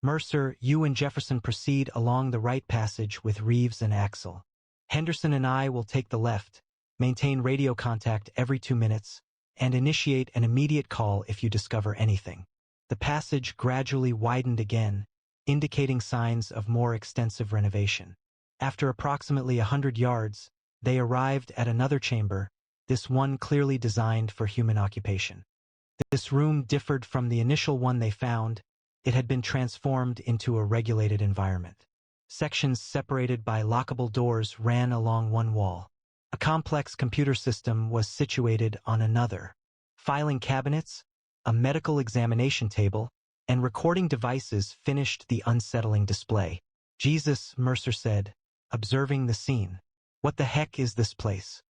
"Mercer, you and Jefferson proceed along the right passage with Reeves and Axel. Henderson and I will take the left, maintain radio contact every 2 minutes, and initiate an immediate call if you discover anything." The passage gradually widened again, indicating signs of more extensive renovation. After approximately 100 yards, they arrived at another chamber, this one clearly designed for human occupation. This room differed from the initial one they found. It had been transformed into a regulated environment. Sections separated by lockable doors ran along one wall. A complex computer system was situated on another. Filing cabinets, a medical examination table, and recording devices finished the unsettling display. "Jesus," Mercer said, observing the scene. "What the heck is this place?"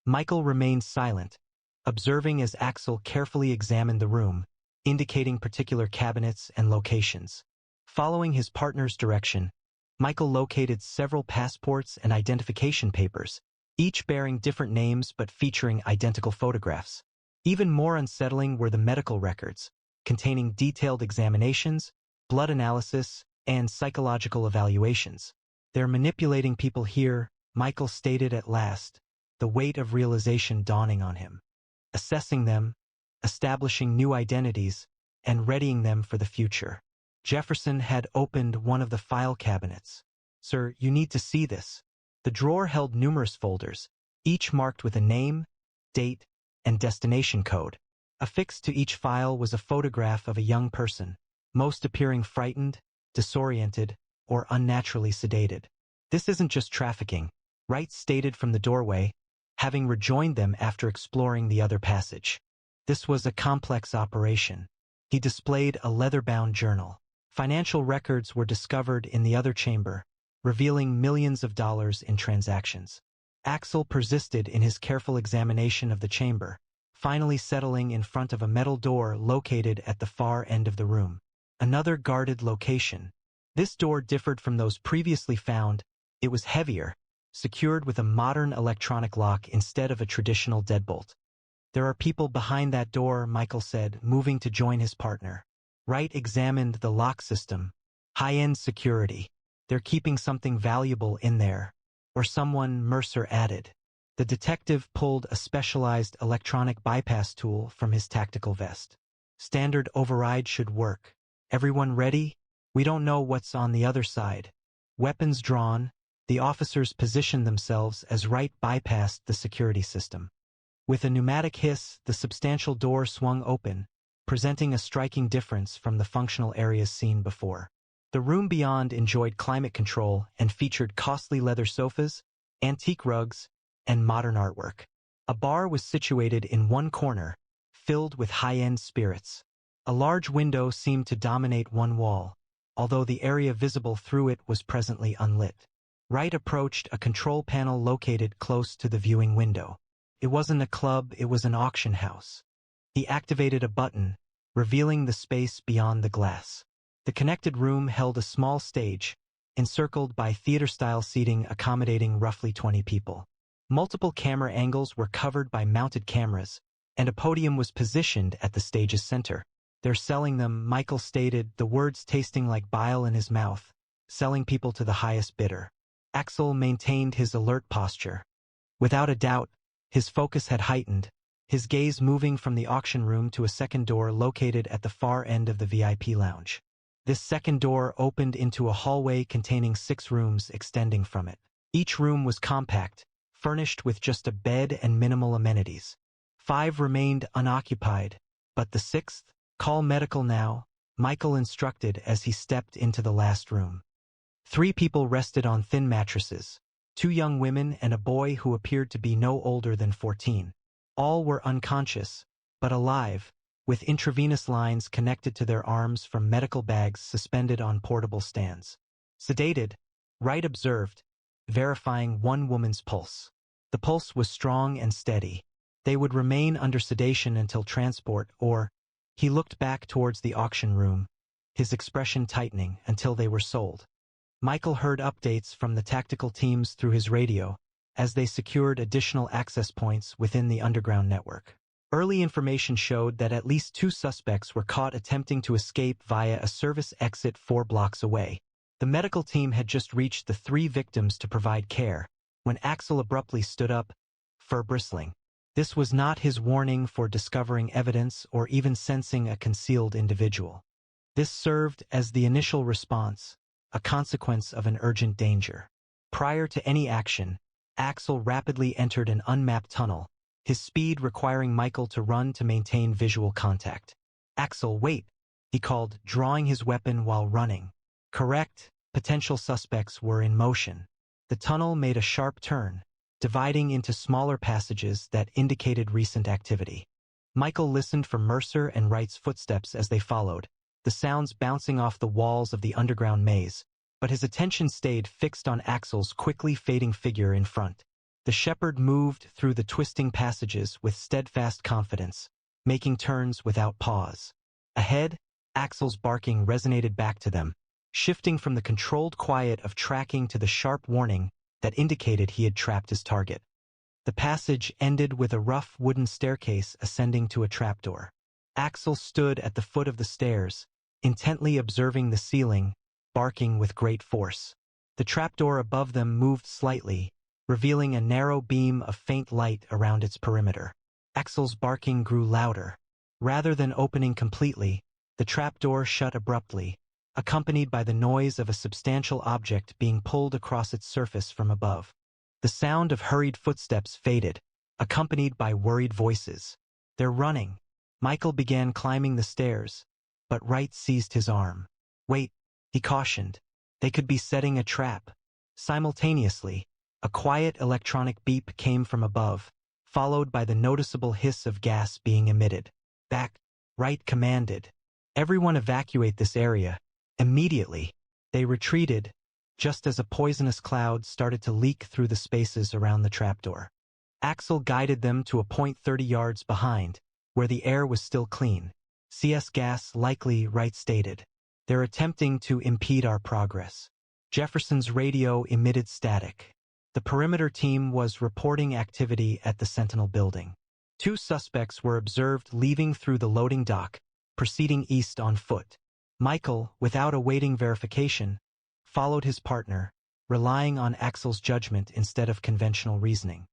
Michael remained silent, observing as Axel carefully examined the room, indicating particular cabinets and locations. Following his partner's direction, Michael located several passports and identification papers, each bearing different names but featuring identical photographs. Even more unsettling were the medical records, containing detailed examinations, blood analysis, and psychological evaluations. "They're manipulating people here," Michael stated at last, the weight of realization dawning on him. "Assessing them, establishing new identities, and readying them for the future." Jefferson had opened one of the file cabinets. "Sir, you need to see this." The drawer held numerous folders, each marked with a name, date, and destination code. Affixed to each file was a photograph of a young person, most appearing frightened, disoriented, or unnaturally sedated. "This isn't just trafficking," Wright stated from the doorway, having rejoined them after exploring the other passage. "This was a complex operation." He displayed a leather-bound journal. Financial records were discovered in the other chamber, revealing millions of dollars in transactions. Axel persisted in his careful examination of the chamber, finally settling in front of a metal door located at the far end of the room. Another guarded location. This door differed from those previously found. It was heavier, secured with a modern electronic lock instead of a traditional deadbolt. "There are people behind that door," Michael said, moving to join his partner. Wright examined the lock system. "High-end security. They're keeping something valuable in there." "Or someone," Mercer added. The detective pulled a specialized electronic bypass tool from his tactical vest. "Standard override should work. Everyone ready? We don't know what's on the other side." Weapons drawn, the officers positioned themselves as Wright bypassed the security system. With a pneumatic hiss, the substantial door swung open, presenting a striking difference from the functional areas seen before. The room beyond enjoyed climate control and featured costly leather sofas, antique rugs, and modern artwork. A bar was situated in one corner, filled with high-end spirits. A large window seemed to dominate one wall, although the area visible through it was presently unlit. Wright approached a control panel located close to the viewing window. It wasn't a club, it was an auction house. He activated a button, revealing the space beyond the glass. The connected room held a small stage, encircled by theater-style seating accommodating roughly 20 people. Multiple camera angles were covered by mounted cameras, and a podium was positioned at the stage's center. "They're selling them," Michael stated, the words tasting like bile in his mouth, "selling people to the highest bidder." Axel maintained his alert posture. Without a doubt, his focus had heightened, his gaze moving from the auction room to a second door located at the far end of the VIP lounge. This second door opened into a hallway containing 6 rooms extending from it. Each room was compact, furnished with just a bed and minimal amenities. 5 remained unoccupied, but the 6th, "Call medical now," Michael instructed as he stepped into the last room. 3 people rested on thin mattresses, 2 young women and a boy who appeared to be no older than 14. All were unconscious, but alive, with intravenous lines connected to their arms from medical bags suspended on portable stands. "Sedated," Wright observed, verifying one woman's pulse. The pulse was strong and steady. They would remain under sedation until transport or, he looked back towards the auction room, his expression tightening, until they were sold. Michael heard updates from the tactical teams through his radio, as they secured additional access points within the underground network. Early information showed that at least 2 suspects were caught attempting to escape via a service exit 4 blocks away. The medical team had just reached the 3 victims to provide care, when Axel abruptly stood up, fur bristling. This was not his warning for discovering evidence or even sensing a concealed individual. This served as the initial response, a consequence of an urgent danger. Prior to any action, Axel rapidly entered an unmapped tunnel, his speed requiring Michael to run to maintain visual contact. "Axel, wait," he called, drawing his weapon while running. Correct, potential suspects were in motion. The tunnel made a sharp turn, dividing into smaller passages that indicated recent activity. Michael listened for Mercer and Wright's footsteps as they followed, the sounds bouncing off the walls of the underground maze, but his attention stayed fixed on Axel's quickly fading figure in front. The shepherd moved through the twisting passages with steadfast confidence, making turns without pause. Ahead, Axel's barking resonated back to them, shifting from the controlled quiet of tracking to the sharp warning that indicated he had trapped his target. The passage ended with a rough wooden staircase ascending to a trapdoor. Axel stood at the foot of the stairs, intently observing the ceiling, barking with great force. The trapdoor above them moved slightly, revealing a narrow beam of faint light around its perimeter. Axel's barking grew louder. Rather than opening completely, the trapdoor shut abruptly, accompanied by the noise of a substantial object being pulled across its surface from above. The sound of hurried footsteps faded, accompanied by worried voices. "They're running." Michael began climbing the stairs, but Wright seized his arm. "Wait," he cautioned. "They could be setting a trap." Simultaneously, a quiet electronic beep came from above, followed by the noticeable hiss of gas being emitted. "Back," Wright commanded. "Everyone evacuate this area. Immediately." They retreated, just as a poisonous cloud started to leak through the spaces around the trapdoor. Axel guided them to a point 30 yards behind, where the air was still clean. "CS gas likely," Wright stated. "They're attempting to impede our progress." Jefferson's radio emitted static. The perimeter team was reporting activity at the Sentinel building. 2 suspects were observed leaving through the loading dock, proceeding east on foot. Michael, without awaiting verification, followed his partner, relying on Axel's judgment instead of conventional reasoning.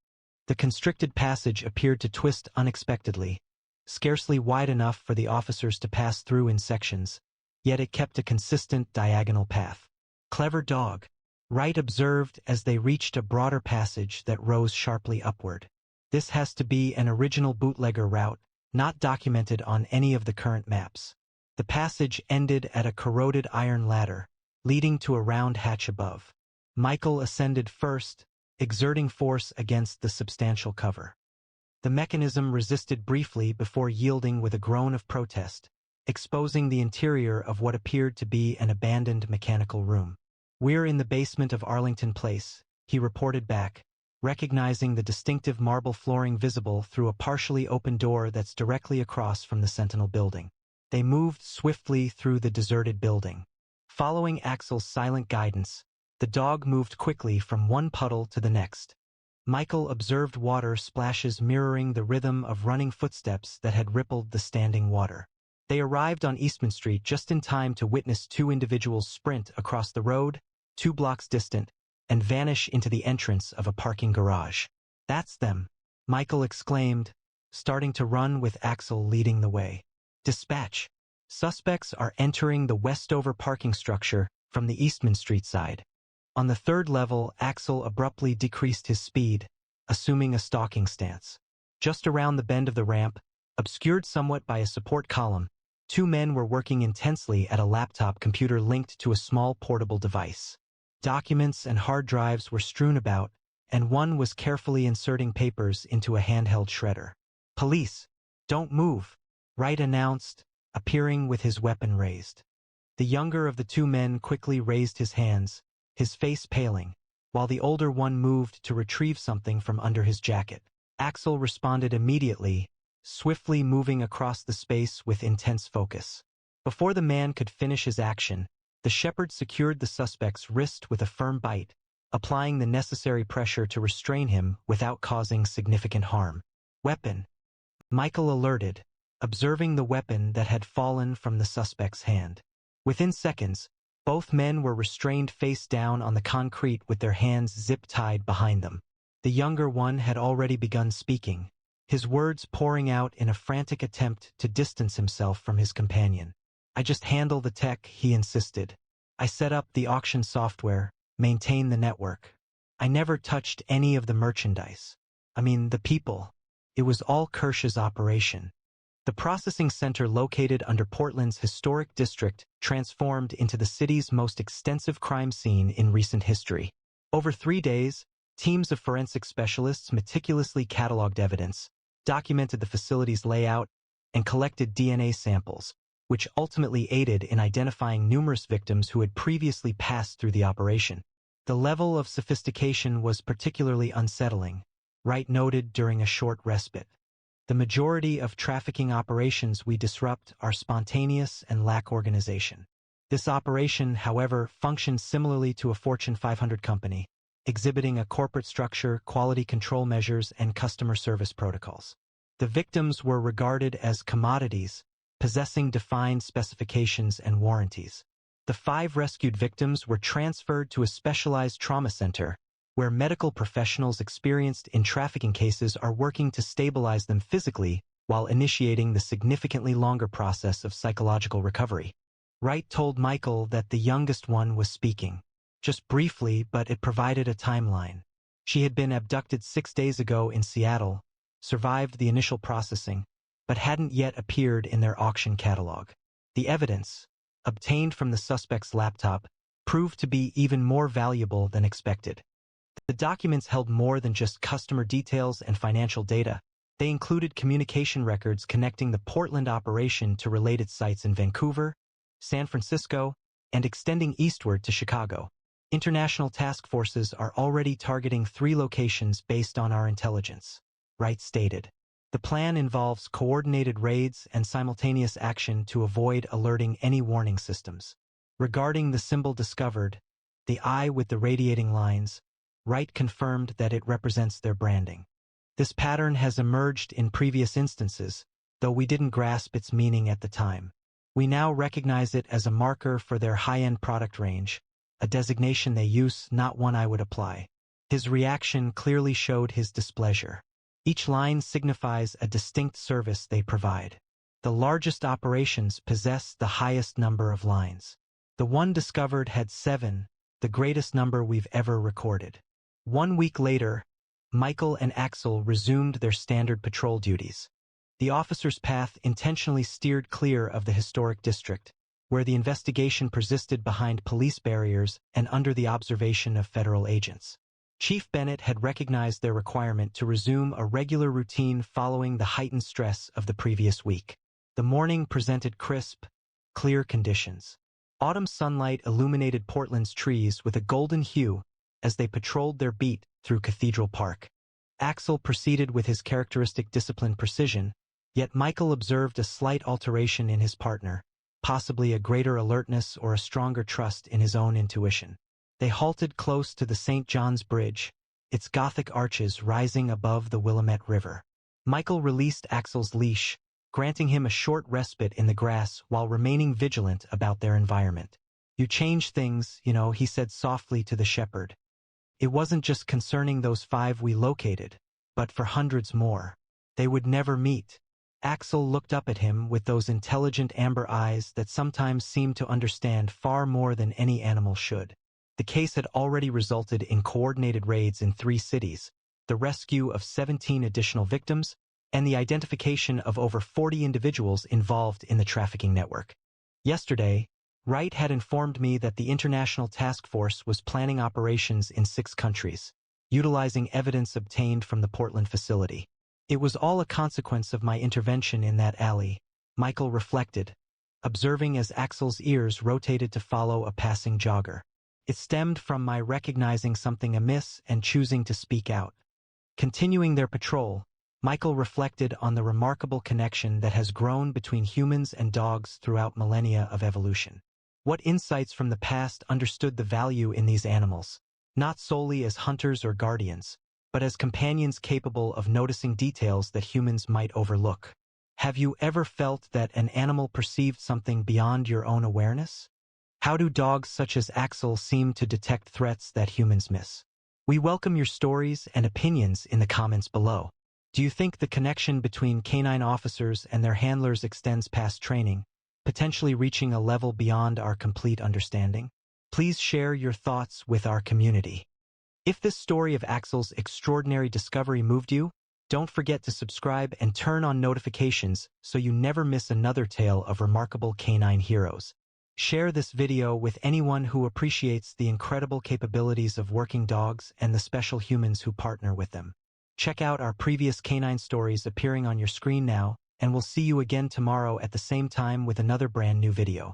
The constricted passage appeared to twist unexpectedly, scarcely wide enough for the officers to pass through in sections, yet it kept a consistent diagonal path. "Clever dog," Wright observed as they reached a broader passage that rose sharply upward. "This has to be an original bootlegger route, not documented on any of the current maps." The passage ended at a corroded iron ladder, leading to a round hatch above. Michael ascended first, exerting force against the substantial cover. The mechanism resisted briefly before yielding with a groan of protest, exposing the interior of what appeared to be an abandoned mechanical room. "We're in the basement of Arlington Place," he reported back, recognizing the distinctive marble flooring visible through a partially open door that's directly across from the Sentinel building. They moved swiftly through the deserted building. Following Axel's silent guidance, the dog moved quickly from one puddle to the next. Michael observed water splashes mirroring the rhythm of running footsteps that had rippled the standing water. They arrived on Eastman Street just in time to witness 2 individuals sprint across the road, 2 blocks distant, and vanish into the entrance of a parking garage. "That's them," Michael exclaimed, starting to run with Axel leading the way. "Dispatch. Suspects are entering the Westover parking structure from the Eastman Street side." On the 3rd level, Axel abruptly decreased his speed, assuming a stalking stance. Just around the bend of the ramp, obscured somewhat by a support column, 2 men were working intensely at a laptop computer linked to a small portable device. Documents and hard drives were strewn about, and one was carefully inserting papers into a handheld shredder. "Police, don't move," Wright announced, appearing with his weapon raised. The younger of the 2 men quickly raised his hands, his face paling, while the older one moved to retrieve something from under his jacket. Axel responded immediately, swiftly moving across the space with intense focus. Before the man could finish his action, the shepherd secured the suspect's wrist with a firm bite, applying the necessary pressure to restrain him without causing significant harm. "Weapon," Michael alerted, observing the weapon that had fallen from the suspect's hand. Within seconds, both men were restrained face down on the concrete with their hands zip-tied behind them. The younger one had already begun speaking, his words pouring out in a frantic attempt to distance himself from his companion. "I just handle the tech," he insisted. "I set up the auction software, maintain the network. I never touched any of the merchandise. I mean, the people. It was all Kirsch's operation." The processing center located under Portland's historic district transformed into the city's most extensive crime scene in recent history. Over 3 days, teams of forensic specialists meticulously cataloged evidence, documented the facility's layout, and collected DNA samples, which ultimately aided in identifying numerous victims who had previously passed through the operation. The level of sophistication was particularly unsettling, Wright noted during a short respite. The majority of trafficking operations we disrupt are spontaneous and lack organization. This operation, however, functions similarly to a Fortune 500 company, exhibiting a corporate structure, quality control measures, and customer service protocols. The victims were regarded as commodities, possessing defined specifications and warranties. The 5 rescued victims were transferred to a specialized trauma center, where medical professionals experienced in trafficking cases are working to stabilize them physically while initiating the significantly longer process of psychological recovery. Wright told Michael that the youngest one was speaking. Just briefly, but it provided a timeline. She had been abducted 6 days ago in Seattle, survived the initial processing, but hadn't yet appeared in their auction catalog. The evidence, obtained from the suspect's laptop, proved to be even more valuable than expected. The documents held more than just customer details and financial data. They included communication records connecting the Portland operation to related sites in Vancouver, San Francisco, and extending eastward to Chicago. International task forces are already targeting 3 locations based on our intelligence, Wright stated. The plan involves coordinated raids and simultaneous action to avoid alerting any warning systems. Regarding the symbol discovered, the eye with the radiating lines, Wright confirmed that it represents their branding. This pattern has emerged in previous instances, though we didn't grasp its meaning at the time. We now recognize it as a marker for their high-end product range, a designation they use, not one I would apply. His reaction clearly showed his displeasure. Each line signifies a distinct service they provide. The largest operations possess the highest number of lines. The one discovered had 7, the greatest number we've ever recorded. 1 week later, Michael and Axel resumed their standard patrol duties. The officer's path intentionally steered clear of the historic district, where the investigation persisted behind police barriers and under the observation of federal agents. Chief Bennett had recognized their requirement to resume a regular routine following the heightened stress of the previous week. The morning presented crisp, clear conditions. Autumn sunlight illuminated Portland's trees with a golden hue as they patrolled their beat through Cathedral Park. Axel proceeded with his characteristic disciplined precision, yet Michael observed a slight alteration in his partner, possibly a greater alertness or a stronger trust in his own intuition. They halted close to the St. John's Bridge, its Gothic arches rising above the Willamette River. Michael released Axel's leash, granting him a short respite in the grass while remaining vigilant about their environment. "You change things, you know," he said softly to the shepherd. "It wasn't just concerning those 5 we located, but for hundreds more. They would never meet." Axel looked up at him with those intelligent amber eyes that sometimes seem to understand far more than any animal should. The case had already resulted in coordinated raids in 3 cities, the rescue of 17 additional victims, and the identification of over 40 individuals involved in the trafficking network. Yesterday, Wright had informed me that the International Task Force was planning operations in 6 countries, utilizing evidence obtained from the Portland facility. It was all a consequence of my intervention in that alley, Michael reflected, observing as Axel's ears rotated to follow a passing jogger. It stemmed from my recognizing something amiss and choosing to speak out. Continuing their patrol, Michael reflected on the remarkable connection that has grown between humans and dogs throughout millennia of evolution. What insights from the past understood the value in these animals, not solely as hunters or guardians, but as companions capable of noticing details that humans might overlook. Have you ever felt that an animal perceived something beyond your own awareness? How do dogs such as Axel seem to detect threats that humans miss? We welcome your stories and opinions in the comments below. Do you think the connection between canine officers and their handlers extends past training, potentially reaching a level beyond our complete understanding? Please share your thoughts with our community. If this story of Axel's extraordinary discovery moved you, don't forget to subscribe and turn on notifications so you never miss another tale of remarkable canine heroes. Share this video with anyone who appreciates the incredible capabilities of working dogs and the special humans who partner with them. Check out our previous canine stories appearing on your screen now, and we'll see you again tomorrow at the same time with another brand new video.